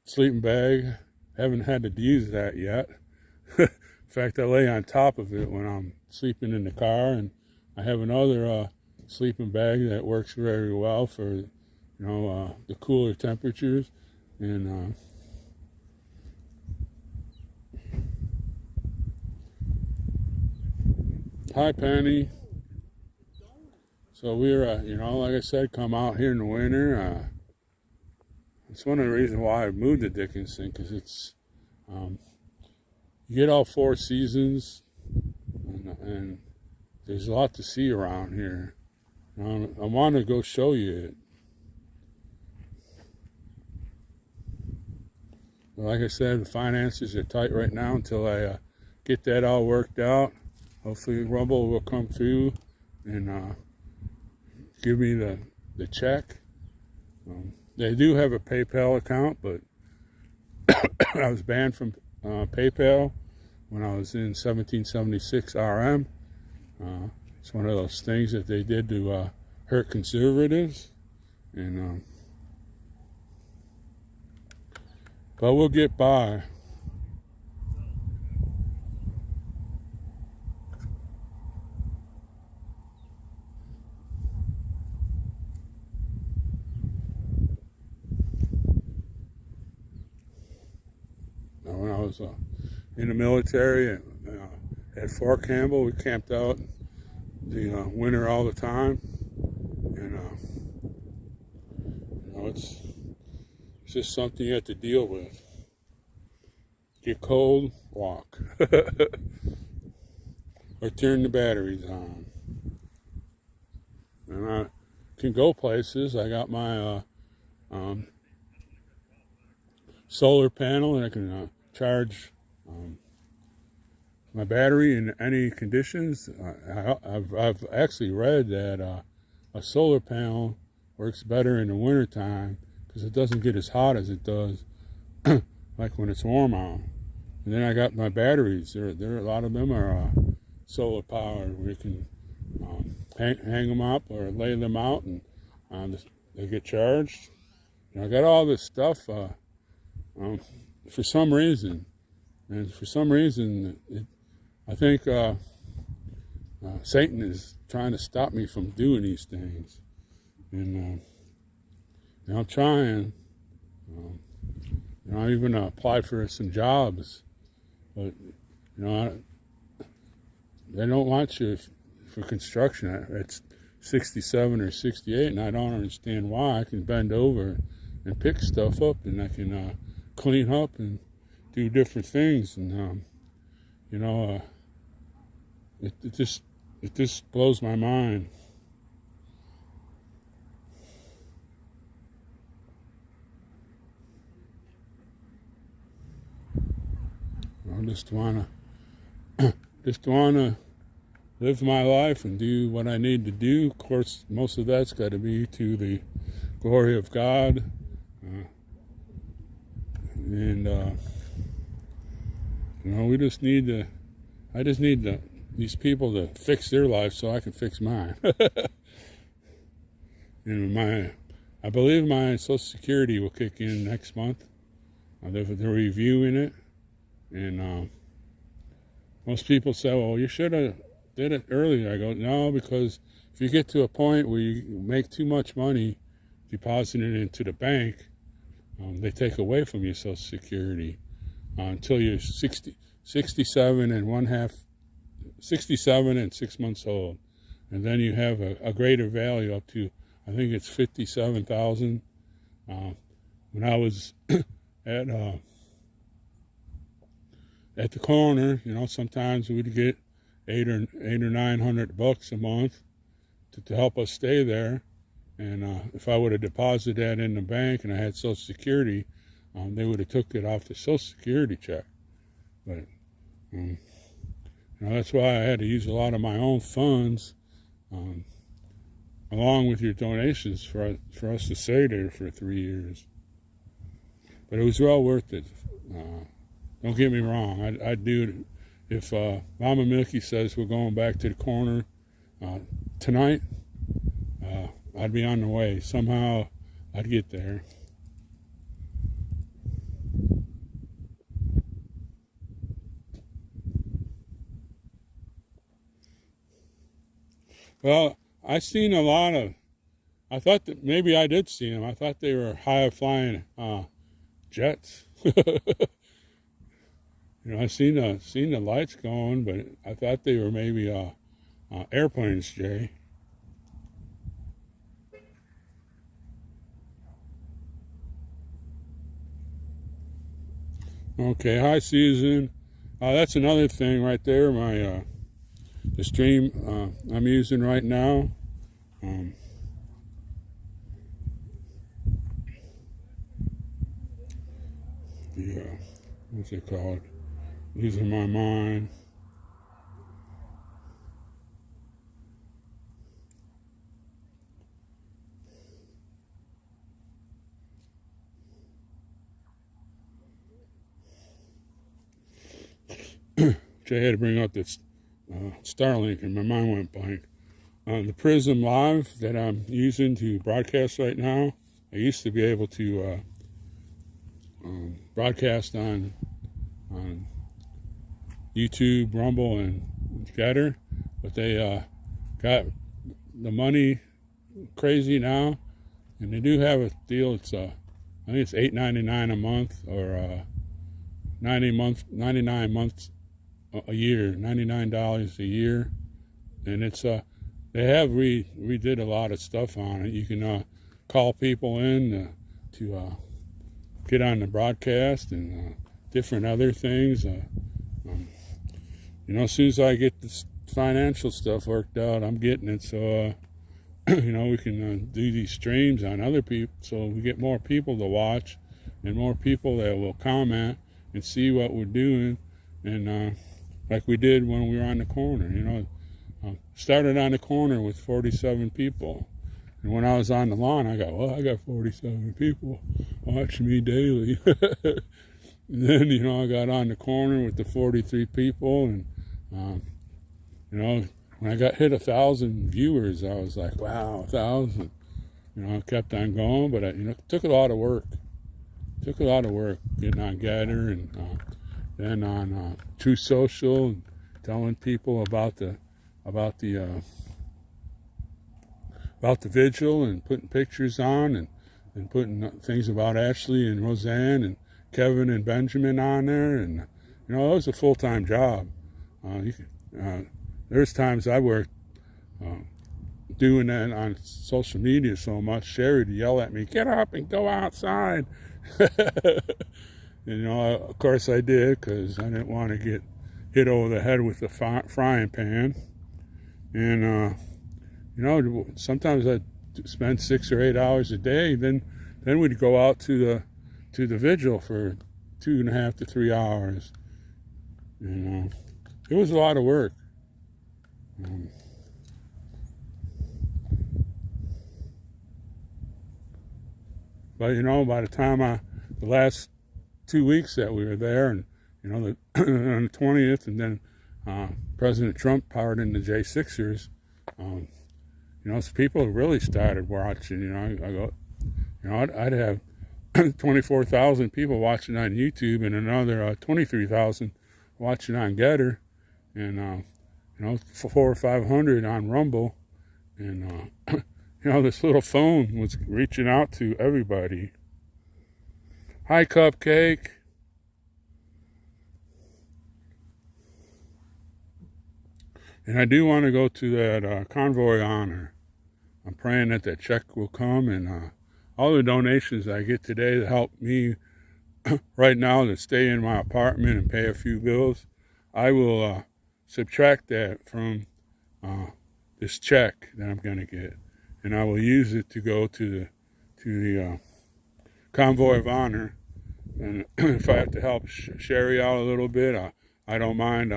sleeping bag. Haven't had to use that yet. In fact, I lay on top of it when I'm sleeping in the car, and I have another sleeping bag that works very well for the cooler temperatures. And hi, Penny. So we're, like I said, come out here in the winter. It's one of the reasons why I moved to Dickinson, because it's, you get all 4 seasons, and there's a lot to see around here. I want to go show you it. But like I said, the finances are tight right now until I get that all worked out. Hopefully Rumble will come through and give me the check. They do have a PayPal account, but I was banned from PayPal when I was in 1776 RM. It's one of those things that they did to hurt conservatives. And but we'll get by. When I was in the military at Fort Campbell, we camped out the winter all the time, and it's just something you have to deal with. Get cold, walk, or turn the batteries on. And I can go places. I got my solar panel, and I can charge my battery in any conditions. I've actually read that a solar panel works better in the wintertime because it doesn't get as hot as it does like when it's warm out. And then I got my batteries. There a lot of them are solar powered. We can hang them up or lay them out, and they get charged. I got all this stuff. For some reason, I think Satan is trying to stop me from doing these things, and I'm trying. I even applied for some jobs, but they don't want you for construction. It's 67 or 68, and I don't understand why. I can bend over and pick stuff up, and I can clean up and do different things, and you know, it just blows my mind. I just wanna live my life and do what I need to do. Of course, most of that's got to be to the glory of God, and you know, we just need to. I just need these people to fix their life so I can fix mine. And I believe my Social Security will kick in next month. They're reviewing it, and most people say, "Well, you should have did it earlier." I go, "No, because if you get to a point where you make too much money depositing it into the bank, they take away from your Social Security until you're 67 and 6 months old, and then you have a greater value up to, I think it's 57,000. When I was at the corner, you know, sometimes we'd get $800 or $900 a month to help us stay there. And if I would have deposited that in the bank and I had Social Security, they would have took it off the Social Security check. But you know, that's why I had to use a lot of my own funds, along with your donations, for us to stay there for 3 years. But it was well worth it. Don't get me wrong. I'd do it if Mama Milky says we're going back to the corner tonight. I'd be on the way. Somehow I'd get there. Well, I seen a lot of. I thought that maybe I did see them. I thought they were high flying jets. You know, I seen the lights going, but I thought they were maybe airplanes, Jay. Okay, high season. That's another thing right there. My the stream I'm using right now. What's it called? Losing my mind. Jay had to bring up this Starlink, and my mind went blank. The Prism Live that I'm using to broadcast right now, I used to be able to broadcast on YouTube, Rumble, and Getter, but they got the money crazy now, and they do have a deal. It's I think it's $8.99 a month, or 99 months a year, $99 a year, and it's they have redid a lot of stuff on it. You can call people in to get on the broadcast and different other things. You know, as soon as I get this financial stuff worked out, I'm getting it. So, you know, we can do these streams on other people, so we get more people to watch and more people that will comment and see what we're doing. And like we did when we were on the corner, you know, started on the corner with 47 people. And when I was on the lawn, I got 47 people watching me daily. And then, you know, I got on the corner with the 43 people, and you know, when I got hit 1,000 viewers, I was like, wow, 1,000. You know, I kept on going, but you know, it took a lot of work. Getting on Gather, and then on True Social, and telling people about the vigil, and putting pictures on, and putting things about Ashley and Roseanne and Kevin and Benjamin on there. And you know, it was a full-time job. There's times I worked doing that on social media so much, Sherry would yell at me, "Get up and go outside." And, of course I did, because I didn't want to get hit over the head with the frying pan. And, sometimes I'd spend 6 or 8 hours a day. Then we'd go out to the vigil for 2.5 to 3 hours. It was a lot of work. But by the time the last 2 weeks that we were there, and on the 20th, and then President Trump powered in the J6ers, so people really started watching. I go, I'd have 24,000 people watching on YouTube and another 23,000 watching on Getter, and 400 or 500 on Rumble, and this little phone was reaching out to everybody. Hi, Cupcake. And I do want to go to that convoy honor. I'm praying that check will come, and all the donations I get today to help me right now to stay in my apartment and pay a few bills, I will subtract that from this check that I'm going to get, and I will use it to go to the convoy of honor. And if I have to help Sherry out a little bit, I don't mind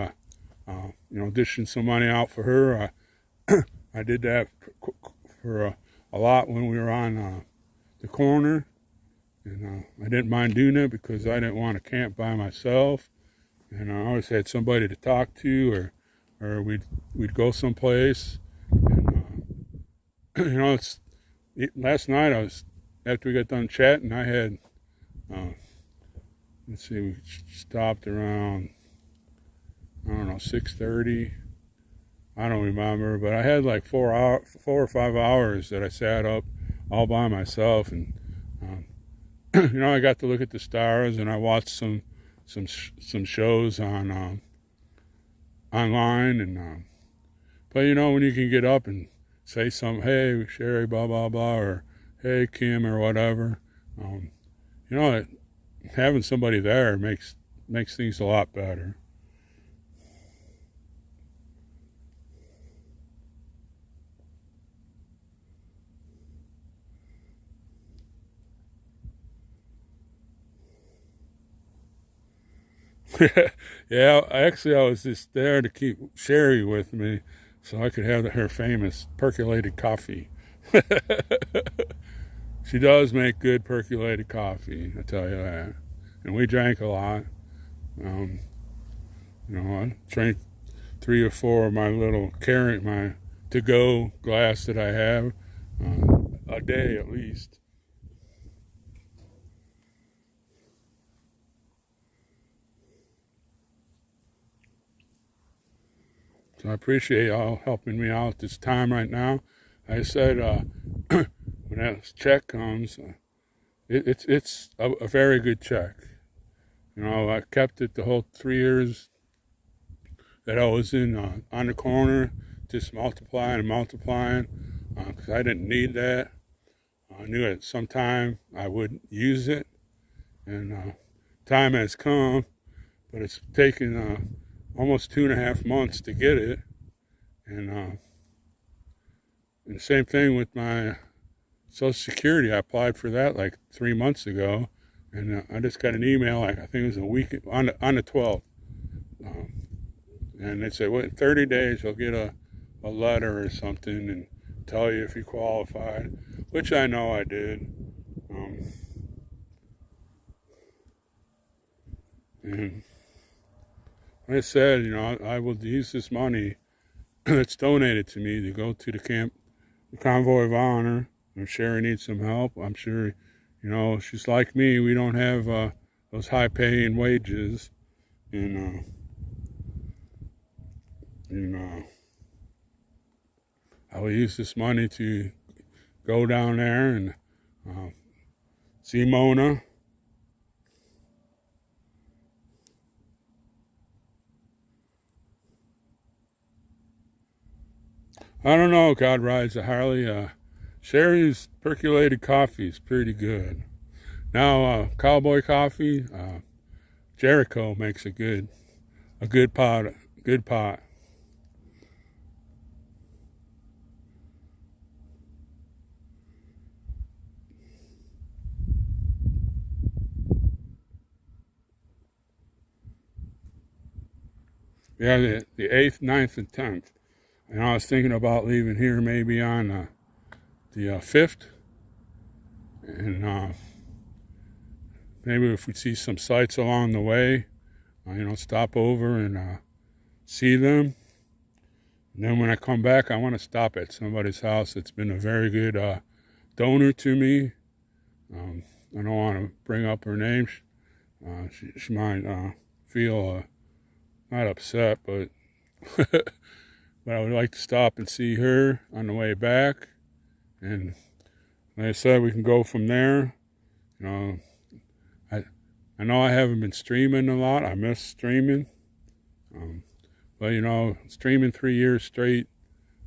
dishing some money out for her. I did that for a lot when we were on the corner, and I didn't mind doing it because I didn't want to camp by myself, and I always had somebody to talk to, or we'd go someplace. And last night after we got done chatting, I had we stopped around 6:30. I don't remember, but I had like 4 or 5 hours that I sat up all by myself, and I got to look at the stars, and I watched some shows on online, and but when you can get up and say something, hey Sherry, blah blah blah, or hey Kim, or whatever, having somebody there makes things a lot better. Yeah, actually, I was just there to keep Sherry with me so I could have her famous percolated coffee. She does make good percolated coffee, I tell you that. And we drank a lot. I drank 3 or 4 of my little my to-go glass that I have a day at least. So I appreciate y'all helping me out this time right now. I said when that check comes, it's a very good check. I kept it the whole 3 years that I was in on the corner, just multiplying and multiplying, because I didn't need that. I knew at some time I would use it, and time has come, but it's taken almost 2.5 months to get it, and the same thing with my Social Security. I applied for that like 3 months ago, and I just got an email, like I think it was a week on the 12th, and they said, well, in 30 days you'll get a letter or something and tell you if you qualified, which I know I did. And like I said, I will use this money that's donated to me to go to the convoy of honor. If Sherry needs some help, I'm sure, she's like me. We don't have those high-paying wages, and I will use this money to go down there and see Mona. I don't know, God rides a Harley. Sherry's percolated coffee is pretty good. Now, cowboy coffee, Jericho makes a good pot. Good pot. Yeah, the 8th, 9th, and 10th. And I was thinking about leaving here maybe on the 5th. And maybe if we see some sights along the way, stop over and see them. And then when I come back, I want to stop at somebody's house that's been a very good donor to me. I don't want to bring up her name. She might feel not upset, but but I would like to stop and see her on the way back. And like I said, we can go from there. I know I haven't been streaming a lot. I miss streaming. But streaming 3 years straight,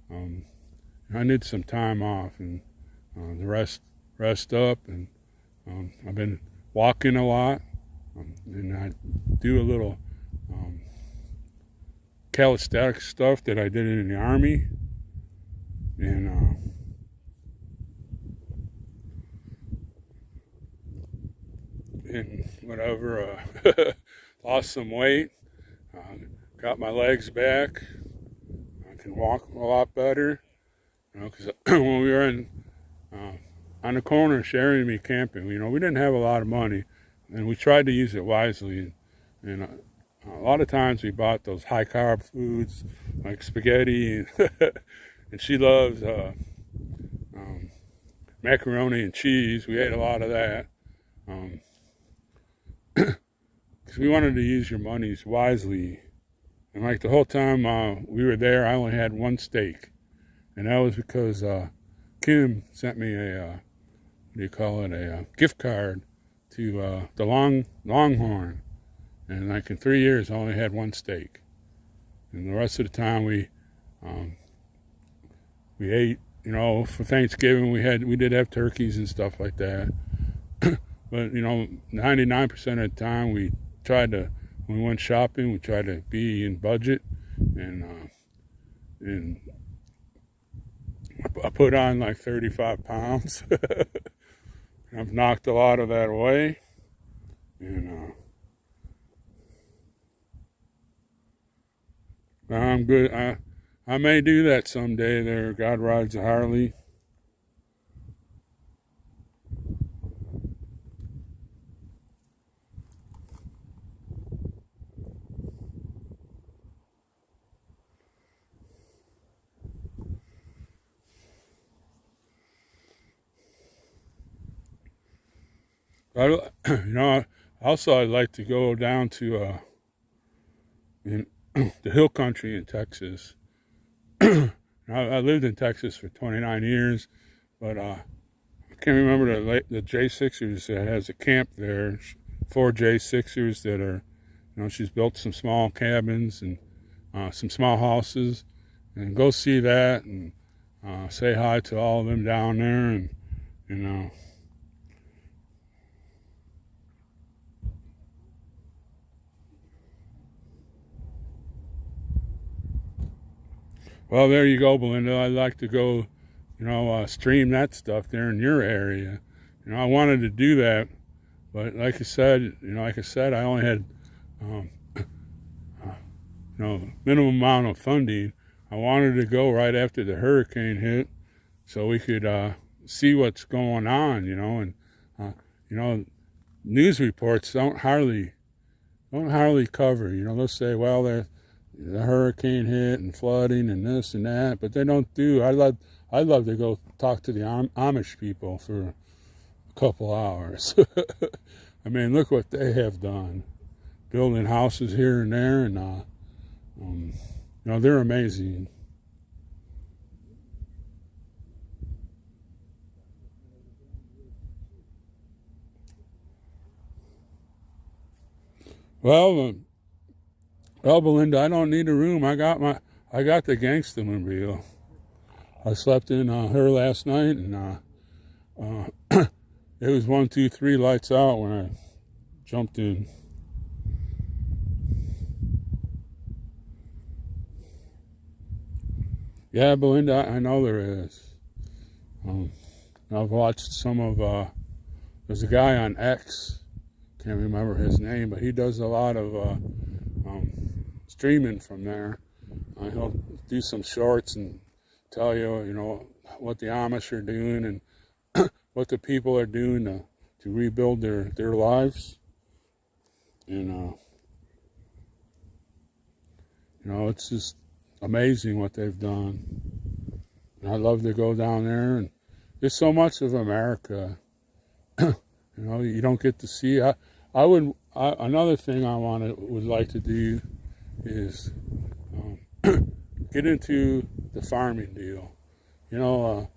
I need some time off and the rest up. And I've been walking a lot, and I do a little calisthenics stuff that I did in the Army, and whatever. Lost some weight. Got my legs back. I can walk a lot better. Because when we were on the corner sharing me camping, we didn't have a lot of money, and we tried to use it wisely. And a lot of times we bought those high carb foods like spaghetti, and she loves macaroni and cheese. We ate a lot of that. Because we wanted to use your monies wisely. And like the whole time we were there, I only had one steak. And that was because Kim sent me a gift card to the Longhorn. And like in 3 years, I only had one steak. And the rest of the time we ate, for Thanksgiving we did have turkeys and stuff like that. But 99% of the time when we went shopping, we tried to be in budget, and I put on like 35 pounds. I've knocked a lot of that away, and I'm good. I may do that someday there. God rides a Harley. Also I'd like to go down to the hill country in Texas. I lived in Texas for 29 years, but I can't remember the J6ers that has a camp there. 4 J6ers that are, she's built some small cabins and some small houses, and go see that and say hi to all of them down there, and Well, there you go, Belinda. I'd like to go, stream that stuff there in your area. I wanted to do that, but like I said, I only had, minimum amount of funding. I wanted to go right after the hurricane hit, so we could see what's going on, and news reports don't hardly cover. They'll say, well, the hurricane hit and flooding and this and that, but they don't do. I'd love to go talk to the Amish people for a couple hours. I mean, look what they have done, building houses here and there, and they're amazing. Well, Belinda, I don't need a room. I got the gangsta-mobile. I slept in her last night, and it was 1, 2, 3 lights out when I jumped in. Yeah, Belinda, I know there is. I've watched some of, there's a guy on X, can't remember his name, but he does a lot of streaming from there. He'll do some shorts and tell you, what the Amish are doing and what the people are doing to rebuild their lives. And, it's just amazing what they've done. And I love to go down there, and there's so much of America, you don't get to see. Another thing would like to do is get into the farming deal. The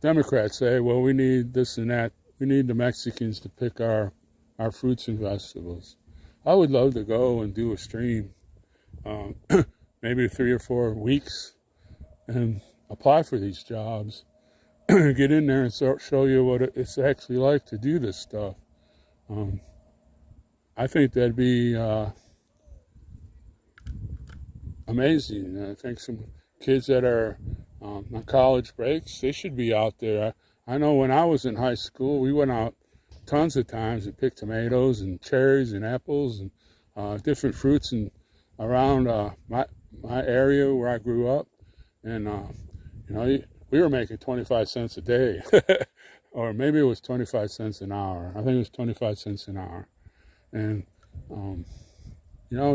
Democrats say, well, we need this and that. We need the Mexicans to pick our fruits and vegetables. I would love to go and do a stream, maybe 3 or 4 weeks, and apply for these jobs. Get in there and show you what it's actually like to do this stuff. I think that'd be amazing. I think some kids that are on college breaks, they should be out there. I know when I was in high school, we went out tons of times and picked tomatoes and cherries and apples and different fruits and around my area where I grew up. And we were making 25 cents a day, or maybe it was 25 cents an hour. I think it was 25 cents an hour. And you're a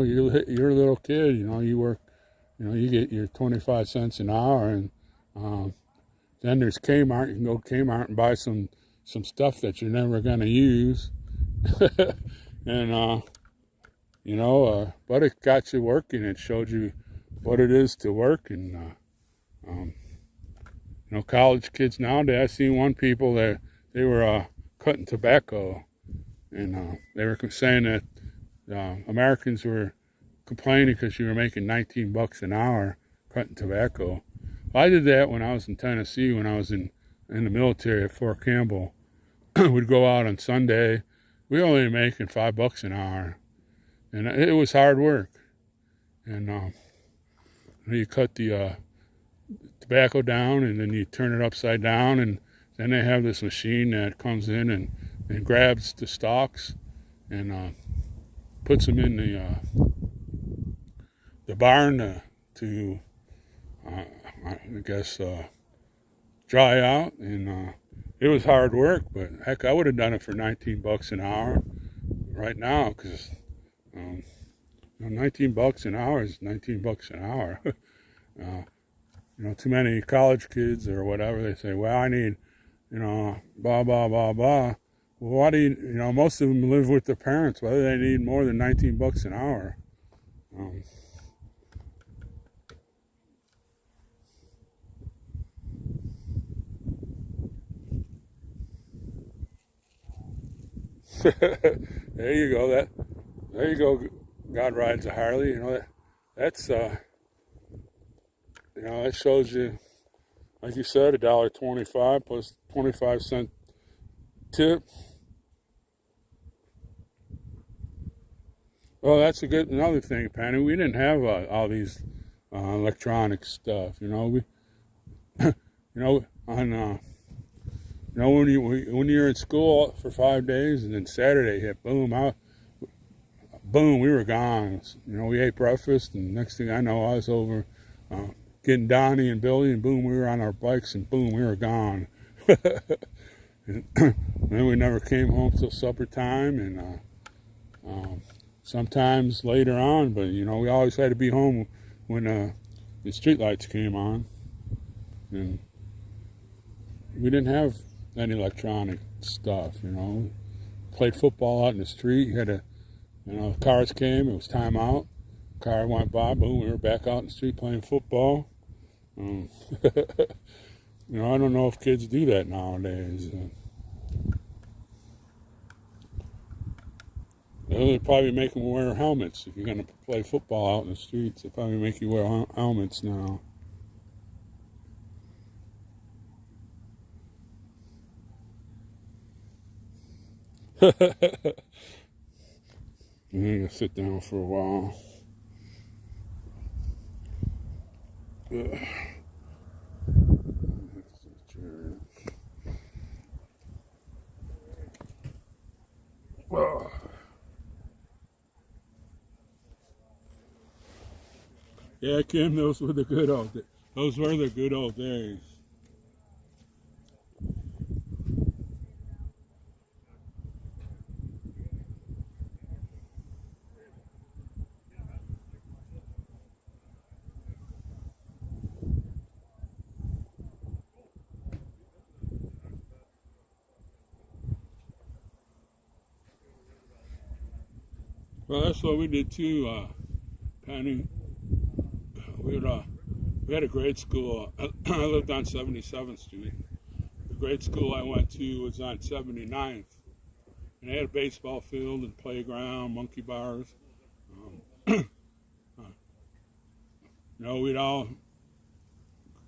little kid. You work. You get your 25 cents an hour, and then there's Kmart. You can go to Kmart and buy some stuff that you're never going to use. And but it got you working. It showed you what it is to work. And college kids nowadays, I've seen one people that they were cutting tobacco, and they were saying that Americans were complaining because you were making $19 an hour cutting tobacco. I did that when I was in Tennessee, when I was in the military at Fort Campbell. We'd go out on Sunday. We were only making $5 an hour, and it was hard work. And you cut the tobacco down, and then you turn it upside down, and then they have this machine that comes in and grabs the stalks and puts them in the barn to I guess dry out. And it was hard work, but heck, I would have done it for $19 an hour right now, because $19 an hour is $19 an hour. Too many college kids or whatever, they say, well, I need, blah, blah, blah, blah. Well, why do you, most of them live with their parents. Why do they need more than $19 an hour? There you go. There you go. God rides a Harley. That's that shows you, like you said, $1.25 plus 25-cent tip. Well, that's another thing, Penny. We didn't have all these electronic stuff. We, when you're in school for 5 days and then Saturday hit, boom, we were gone. We ate breakfast, and next thing I know, I was over getting Donnie and Billy, and boom, we were on our bikes, and boom, we were gone. And then we never came home till supper time, and sometimes later on, but we always had to be home when the street lights came on. And we didn't have any electronic stuff. Played football out in the street. You had to, cars came, it was time out. Car went by, boom, we were back out in the street playing football. I don't know if kids do that nowadays. They'll probably make them wear helmets. If you're going to play football out in the streets, they'll probably make you wear helmets now. I'm going to sit down for a while. Ugh. Oh. Yeah, Kim, those were the good old days. Those were the good old days. Well, that's what we did too, Penny. We had a grade school. I lived on 77th Street. The grade school I went to was on 79th. And they had a baseball field and playground, monkey bars. We'd all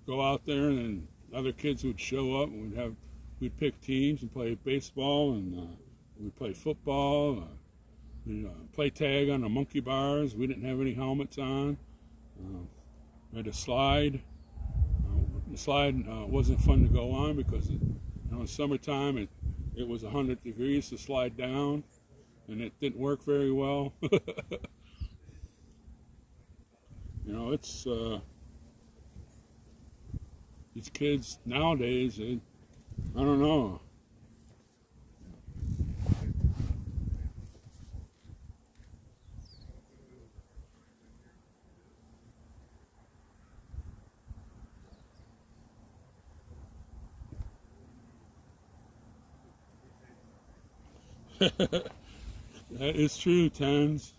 go out there, and then other kids would show up, and we'd pick teams and play baseball, and we'd play football. We'd play tag on the monkey bars. We didn't have any helmets on. We had a slide. The slide wasn't fun to go on because in summertime it was 100 degrees to slide down, and it didn't work very well. It's these kids nowadays. I don't know. That is true, Tens.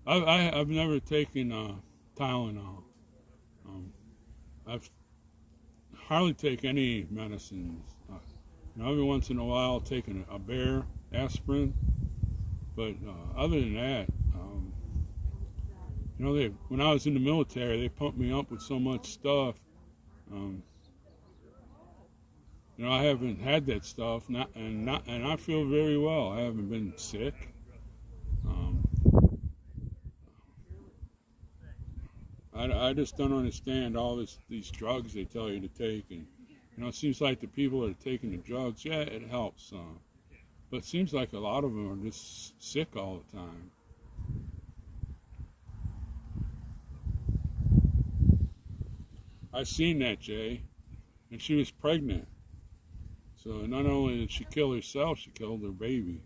I've never taken Tylenol. I've hardly take any medicines. Every once in a while I'll take a bear aspirin, but other than that, when I was in the military, they pumped me up with so much stuff. I haven't had that stuff, and I feel very well. I haven't been sick. I just don't understand all these drugs they tell you to take, and it seems like the people that are taking the drugs, yeah, it helps, but it seems like a lot of them are just sick all the time. I seen that, Jay, and she was pregnant. So not only did she kill herself, she killed her baby.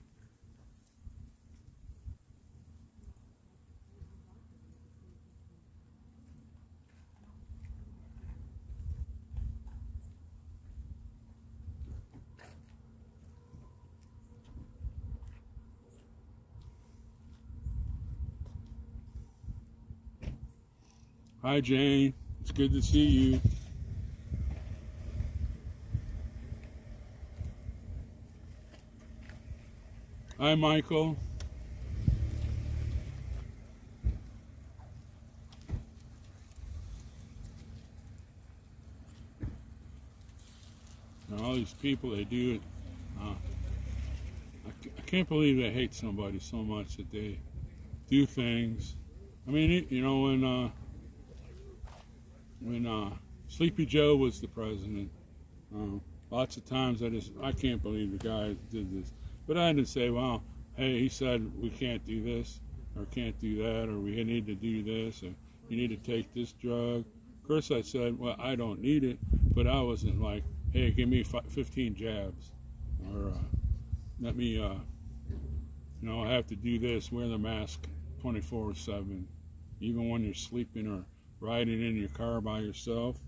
Hi, Jane. It's good to see you. Hi, Michael. All these people, they do it. I can't believe they hate somebody so much that they do things. I mean, when Sleepy Joe was the president, lots of times I can't believe the guy did this. But I didn't say, well, hey, he said we can't do this or can't do that, or we need to do this, or you need to take this drug. Of course, I said, well, I don't need it, but I wasn't like, hey, give me 15 jabs, or let me, I have to do this, wear the mask 24/7, even when you're sleeping or riding in your car by yourself.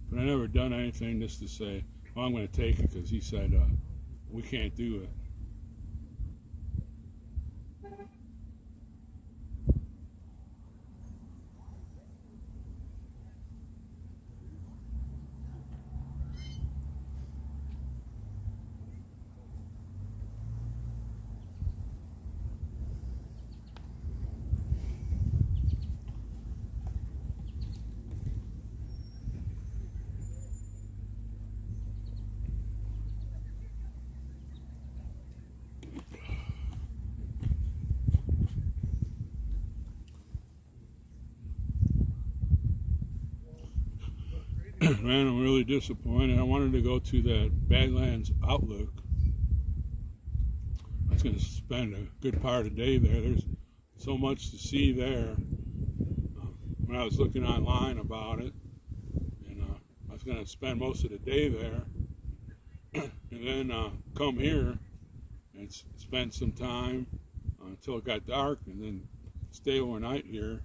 But I never done anything just to say, well, I'm going to take it because he said we can't do it. Man, I'm really disappointed. I wanted to go to that Badlands Outlook. I was going to spend a good part of the day there. There's so much to see there. When I was looking online about it, and I was going to spend most of the day there, and then come here and spend some time until it got dark, and then stay overnight here,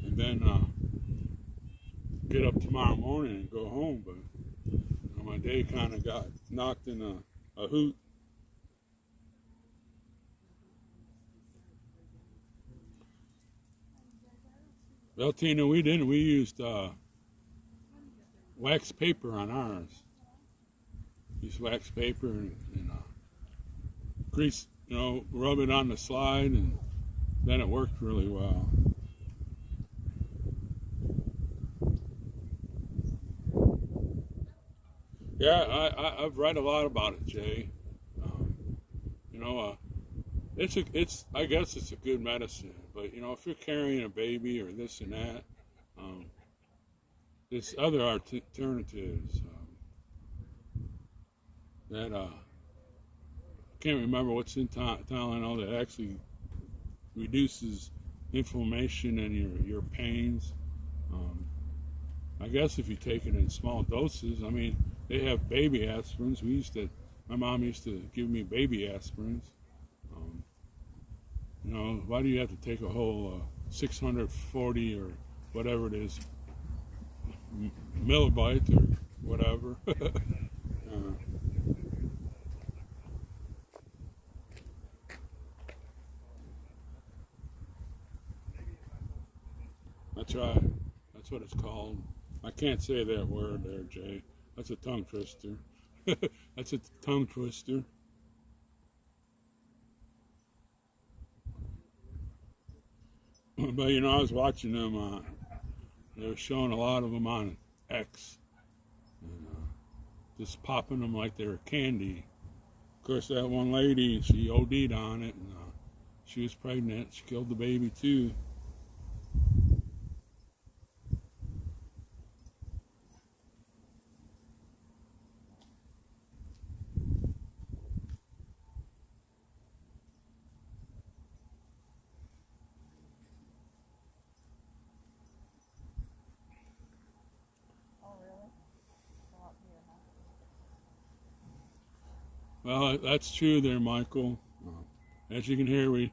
and then get up tomorrow morning and go home. But my day kind of got knocked in a hoot. Well, Tina, we didn't. We used wax paper on ours. Used wax paper and grease, rub it on the slide, and then it worked really well. Yeah, I've read a lot about it, Jay. I guess it's a good medicine, but if you're carrying a baby or this and that, there's other alternatives that I can't remember what's in Tylenol that actually reduces inflammation and your pains. I guess if you take it in small doses, they have baby aspirins. My mom used to give me baby aspirins. Why do you have to take a whole 640 or whatever it is, millibyte or whatever? That's right. That's what it's called. I can't say that word there, Jay. That's a tongue twister. That's a tongue twister. But I was watching them. They were showing a lot of them on X, and just popping them like they were candy. Of course, that one lady, she OD'd on it, and she was pregnant. She killed the baby too. Well, that's true there, Michael. As you can hear, we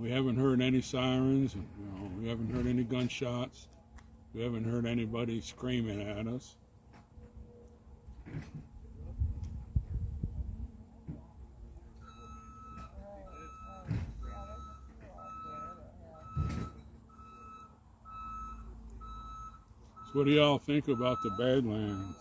haven't heard any sirens. We haven't heard any gunshots. We haven't heard anybody screaming at us. So what do y'all think about the Badlands?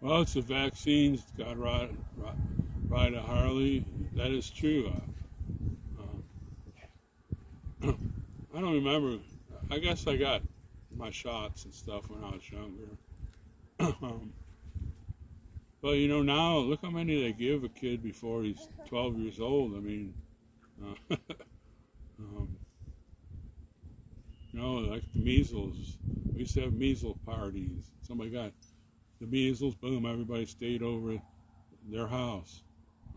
Well, it's the vaccines. God ride a Harley. That is true. I don't remember. I guess I got my shots and stuff when I was younger. But now look how many they give a kid before he's 12 years old. Like the measles. We used to have measles parties. Somebody got the measles, boom, everybody stayed over at their house.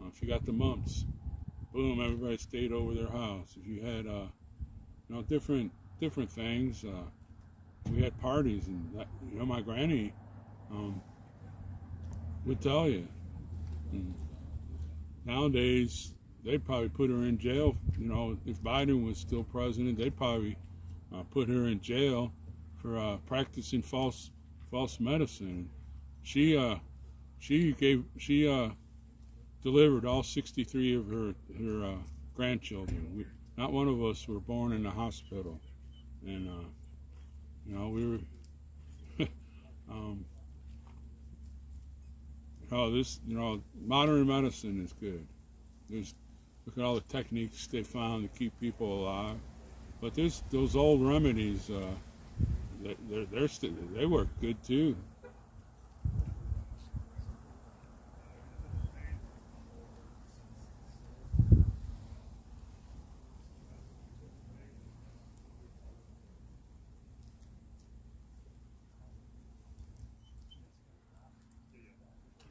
If you got the mumps, boom, everybody stayed over their house. If you had, different things, we had parties, and that, my granny would tell you. And nowadays, they'd probably put her in jail. If Biden was still president, they'd probably put her in jail for practicing false medicine. She delivered all 63 of her grandchildren. Not one of us were born in the hospital, and we were. Modern medicine is good. Look at all the techniques they found to keep people alive, but there's those old remedies. They work good too.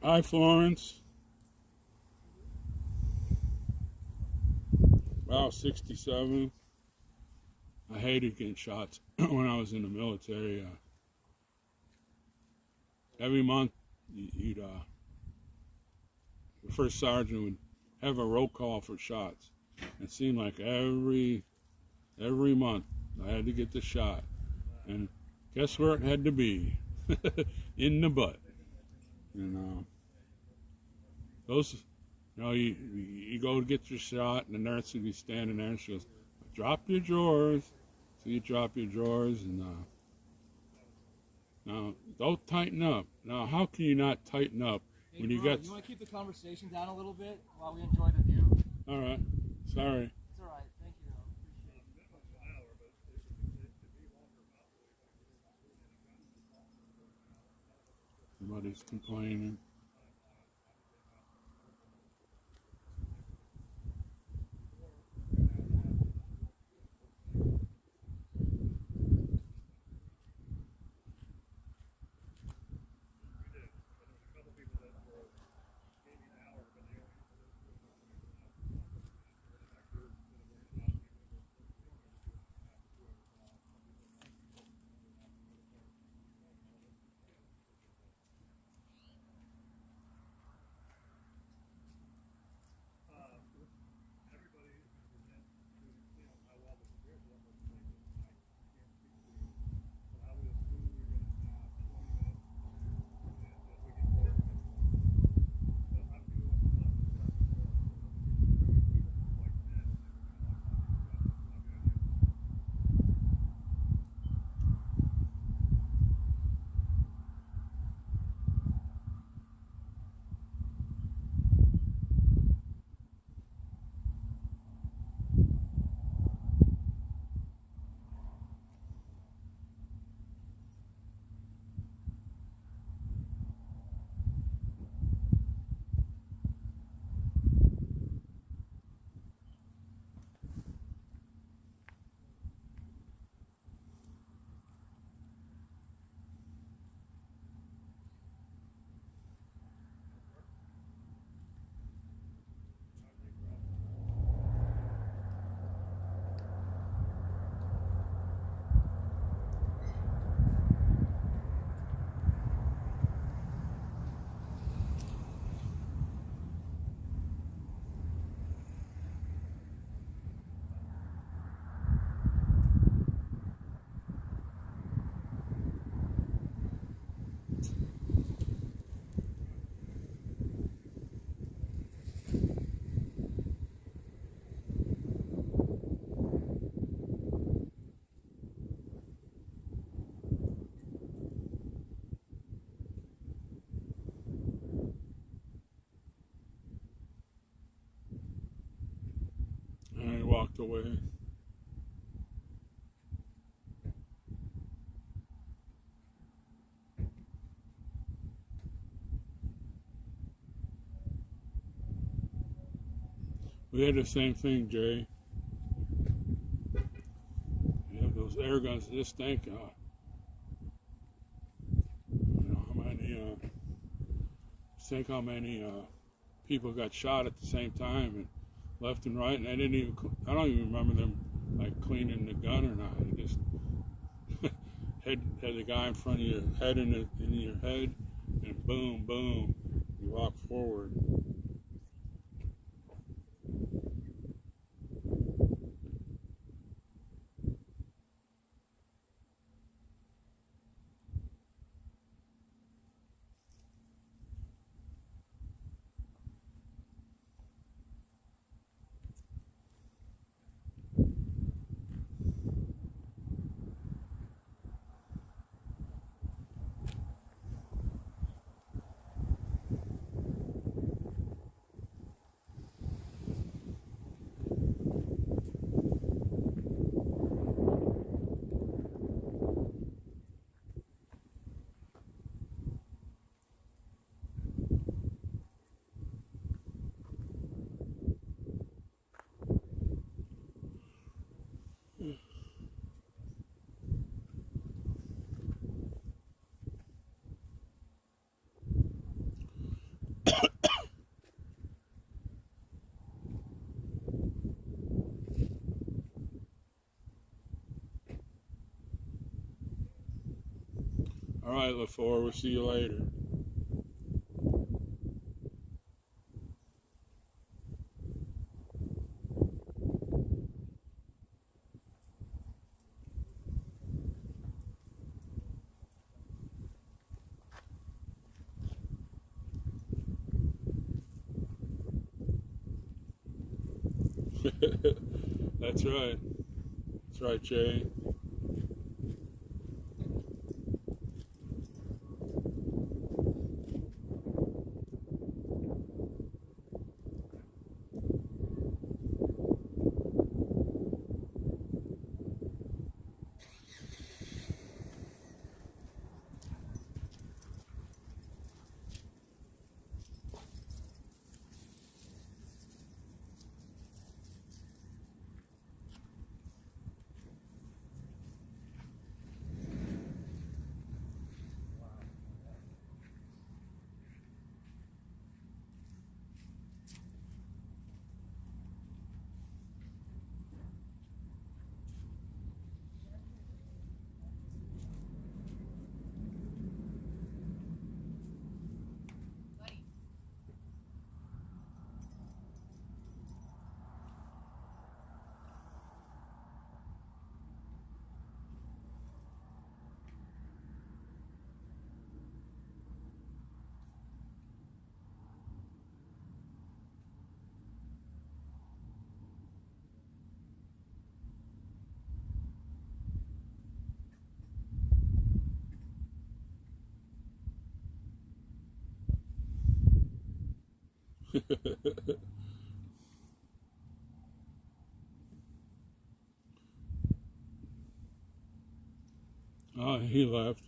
Hi, Florence. Wow, 67. I hated getting shots when I was in the military. Every month, the first sergeant would have a roll call for shots. It seemed like every month I had to get the shot, and guess where it had to be? In the butt. And those, you go to get your shot, and the nurse would be standing there, and she goes, "Drop your drawers." So you drop your drawers, and now don't tighten up. Now, how can you not tighten up when you got? You want to keep the conversation down a little bit while we enjoy the view? All right, sorry. It's all right. Thank you. Somebody's complaining. And I walked away. We had the same thing, Jay. You have those air guns. Just think, how many people got shot at the same time, and left and right, and I don't even remember them like cleaning the gun or not. They just had the guy in front of your head in your head, and boom, boom, you walk forward. All right, LaFleur, we'll see you later. That's right. That's right, Jay. Oh, he left.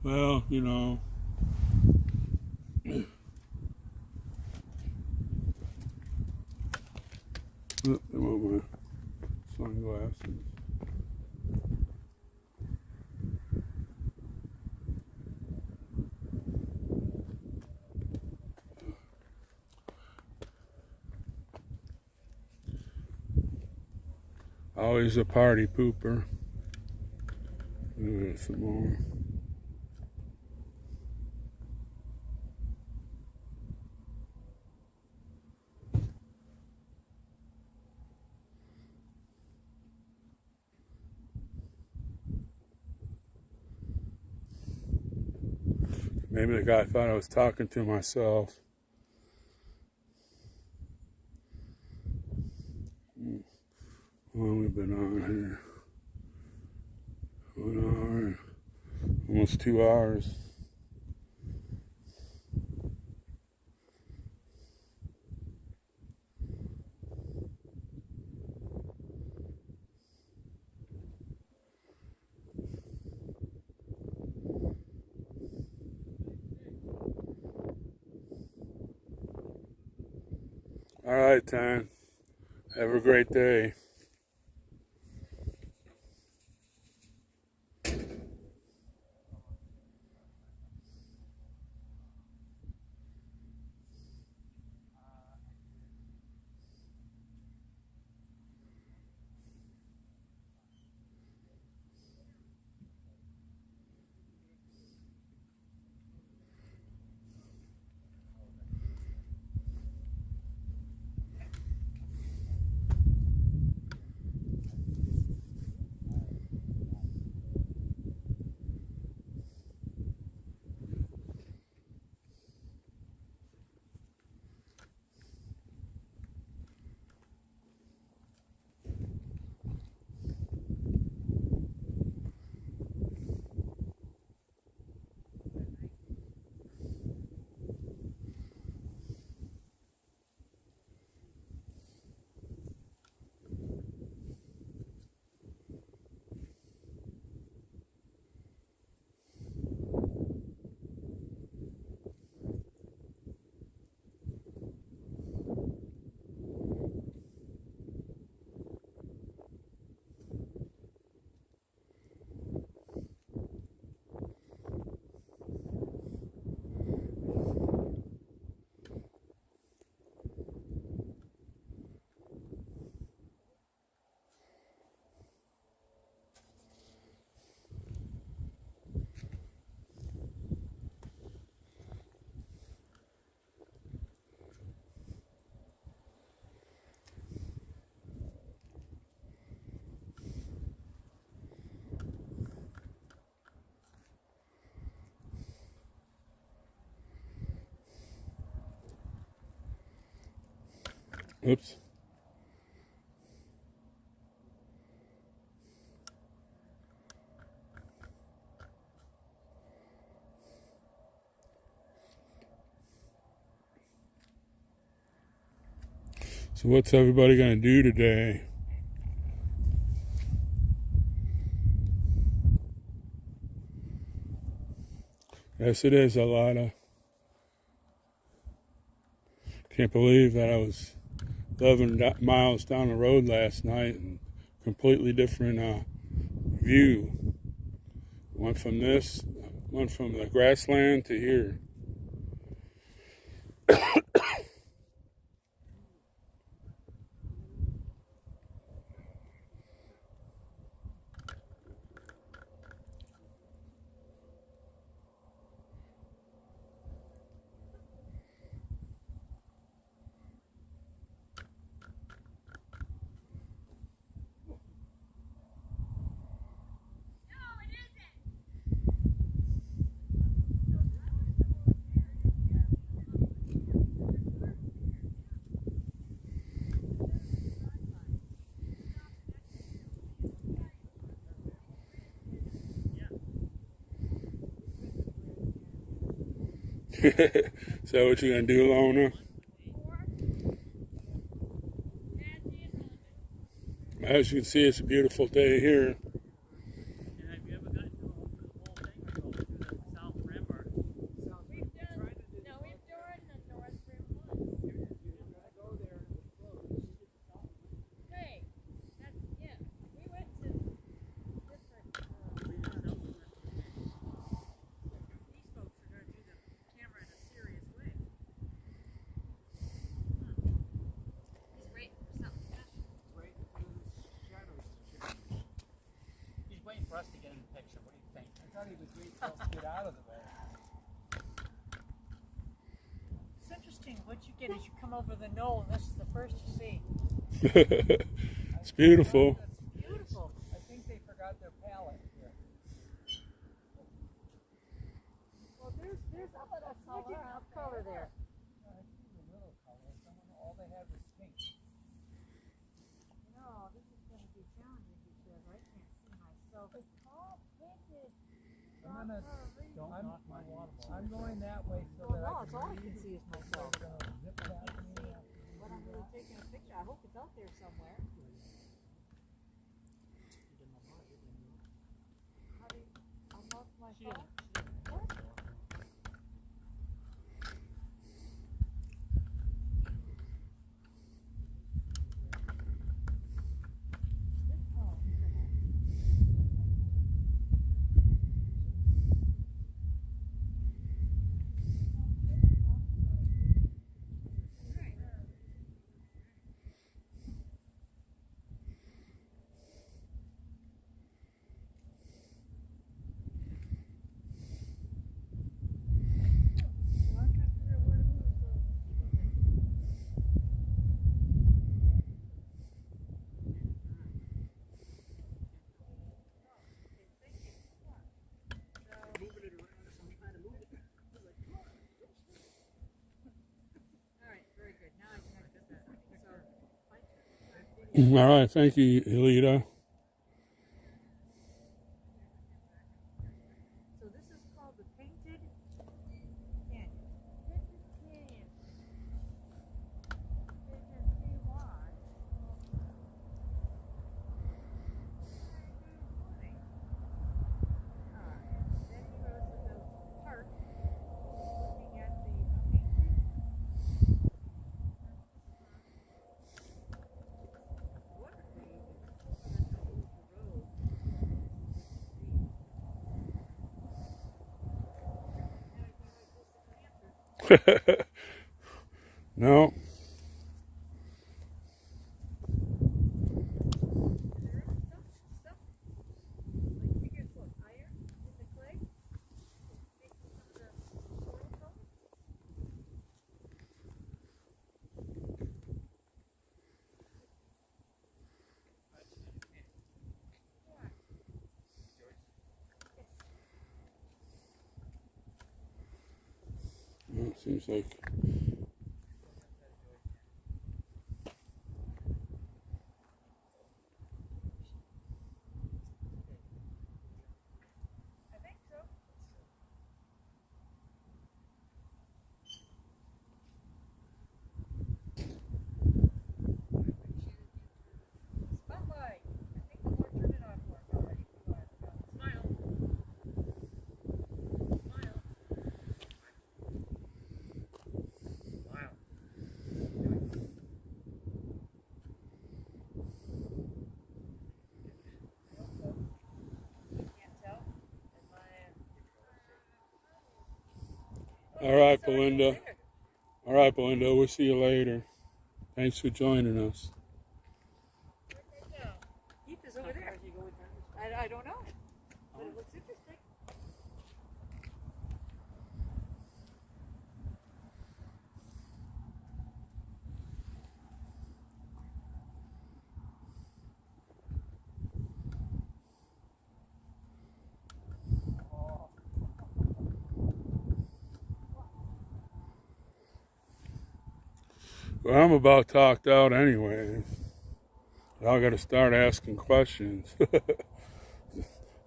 Well, you know, I want my sunglasses. Always a party pooper. Some more. Maybe the guy thought I was talking to myself. How long have we been on here? 1 hour, almost 2 hours. All right, Tan. Have a great day. Oops. So what's everybody going to do today? Yes, it is a lot of... Can't believe that I was 11 miles down the road last night and completely different view. Went from the grassland to here. Is that what you're going to do, Lona? As you can see, it's a beautiful day here. And have you ever gotten to the whole thing or go to the South Rim or? We've done the North Rim once. Hey, that's, yeah, we went to different, these folks are gonna do the camera in a serious way. He's waiting for something special. He's waiting for us to get in the picture. What do you think? I thought he was waiting for us to get out of the way. It's interesting. What you get is you come over the knoll, and this is the first you see. It's beautiful. It's beautiful. I think they forgot their palette here. Well, there's smidgen of color there. I see the little color. All they had was pink. No, this is going to be challenging because I can't see myself. It's all painted. I'm going that way so Well, that no, I it's can all I read. can see is myself. They're gonna zip past me. When I'm really taking a picture, I hope it's out there somewhere. How do you unlock my phone? What? Oh, all right, very good. Now I can access that. So, my turn. All right, thank you, Elita. So this is called the Painted Canyon. Painted Canyon. P-Y. Teddy Roosevelt's Park, looking at the painted. What are they? No. Well, it seems like I think so. Spotlight. I think the Lord turned it on for us already. Smile. Smile. Can't tell. all right, Belinda. All right, Belinda, we'll see you later. Thanks for joining us. Keith is over there. I don't know, but it looks interesting. Well, I'm about talked out anyway. I got to start asking questions.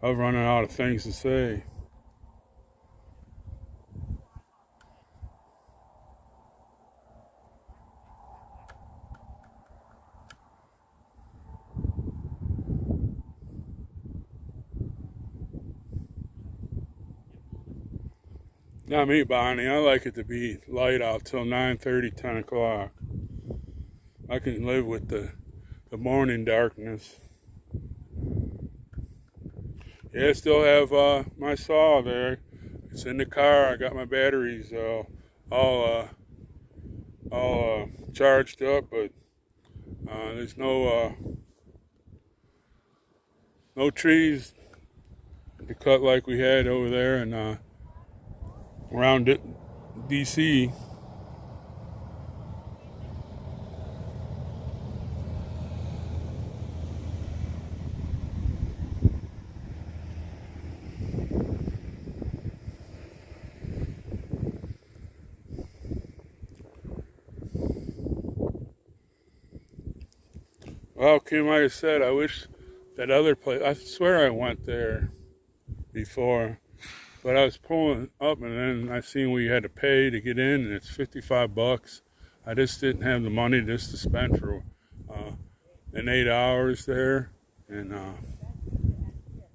I'm running out of things to say. Not me, Bonnie. I like it to be light out till 9:30, 10 o'clock. I can live with the morning darkness. Yeah, I still have my saw there. It's in the car. I got my batteries all charged up, but there's no trees to cut like we had over there and around DC. Well, Kim, like I said, I wish that other place, I swear I went there before, but I was pulling up and then I seen we had to pay to get in, and it's $55. I just didn't have the money just to spend for an 8 hours there, and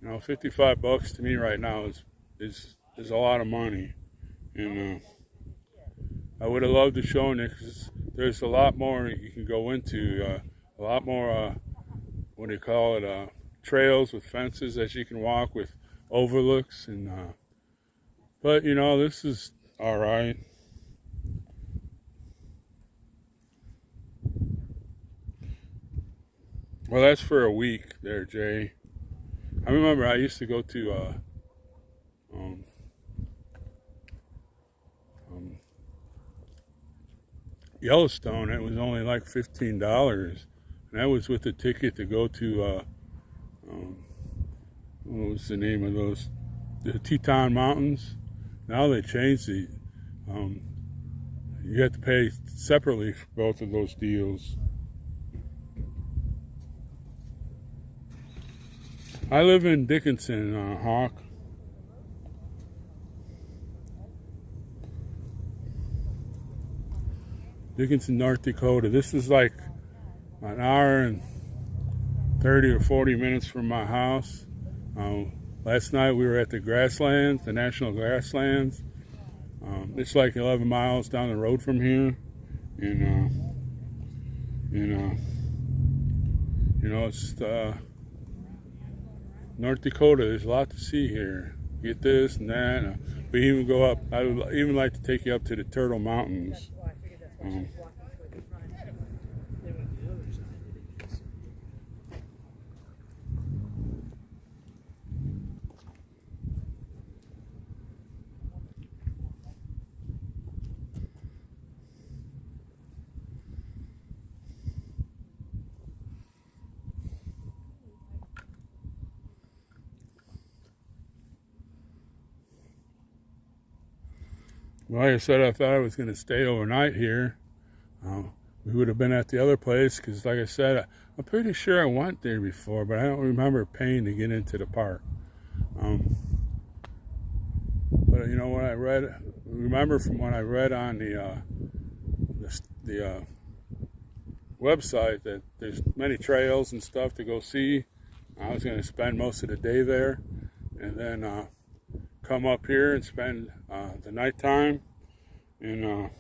you know, $55 to me right now is a lot of money, and I would have loved to show you because there's a lot more you can go into, a lot more what do you call it, trails with fences that you can walk with overlooks, and but you know, this is all right. Well, that's for a week there, Jay. I remember I used to go to um, Yellowstone. It was only like $15, and that was with the ticket to go to what was the name of those? The Teton Mountains. Now they changed the. You have to pay separately for both of those deals. I live in Dickinson, Hawk. Dickinson, North Dakota. This is like an hour and 30 or 40 minutes from my house. Last night we were at the grasslands, the national grasslands. It's like 11 miles down the road from here, and you know, it's North Dakota. There's a lot to see here. Get this and that. We even go up. I would even like to take you up to the Turtle Mountains. Like I said, I thought I was going to stay overnight here. We would have been at the other place because, like I said, I'm pretty sure I went there before, but I don't remember paying to get into the park. But you know what I remember from what I read on the website that there's many trails and stuff to go see. I was going to spend most of the day there, and then come up here and spend the nighttime, and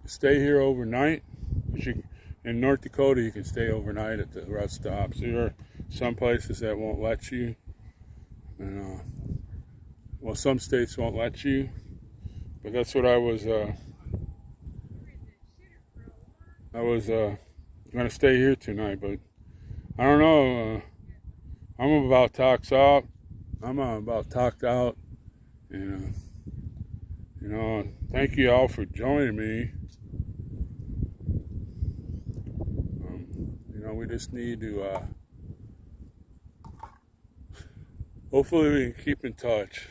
stay here overnight. In North Dakota, you can stay overnight at the rest stops. There are some places that won't let you, and well, some states won't let you. But that's what I was going to stay here tonight. But I don't know. I'm about talked out. I'm about talked out, and you know, thank you all for joining me. You know, we just need to hopefully we can keep in touch.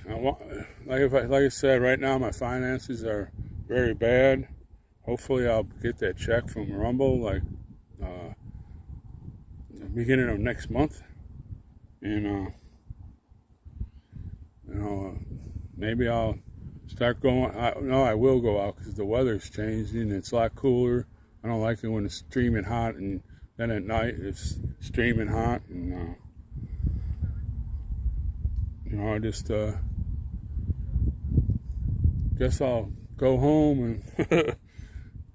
Like I said, right now my finances are very bad. Hopefully I'll get that check from Rumble like the beginning of next month, and you know, maybe I'll start going. I will go out because the weather's changing. It's a lot cooler. I don't like it when it's streaming hot, and then at night it's streaming hot. And you know, I just guess I'll go home and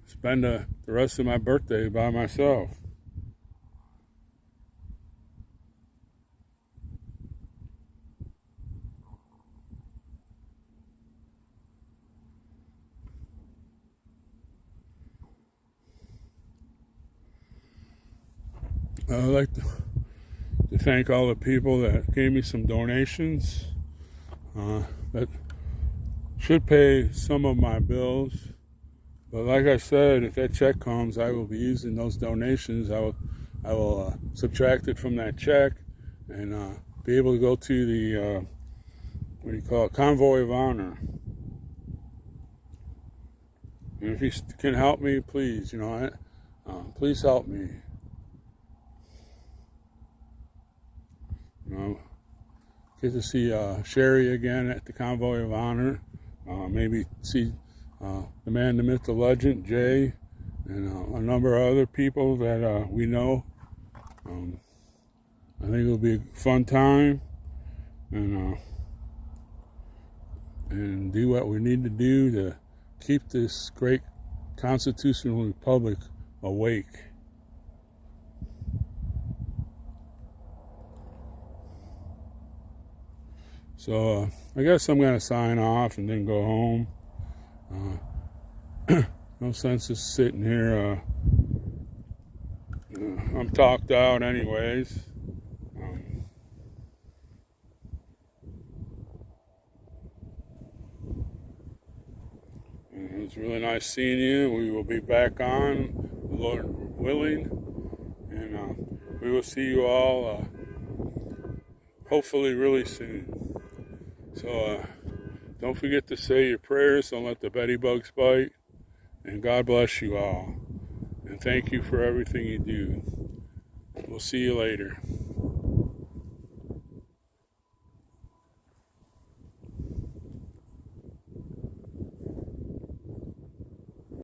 spend the rest of my birthday by myself. I'd like to thank all the people that gave me some donations that should pay some of my bills. But like I said, if that check comes, I will be using those donations. I will subtract it from that check and be able to go to the what do you call it, convoy of honor. And if you can help me, please. You know, Please help me. Get to see Sherry again at the Convoy of Honor. Maybe see the man, the myth, the legend, Jay, and a number of other people that we know. I think it'll be a fun time, and do what we need to do to keep this great constitutional republic awake. So I guess I'm going to sign off and then go home. No sense of sitting here. I'm talked out anyways. It's really nice seeing you. We will be back on, Lord willing, and we will see you all hopefully really soon. So don't forget to say your prayers. Don't let the Betty bugs bite. And God bless you all. And thank you for everything you do. We'll see you later.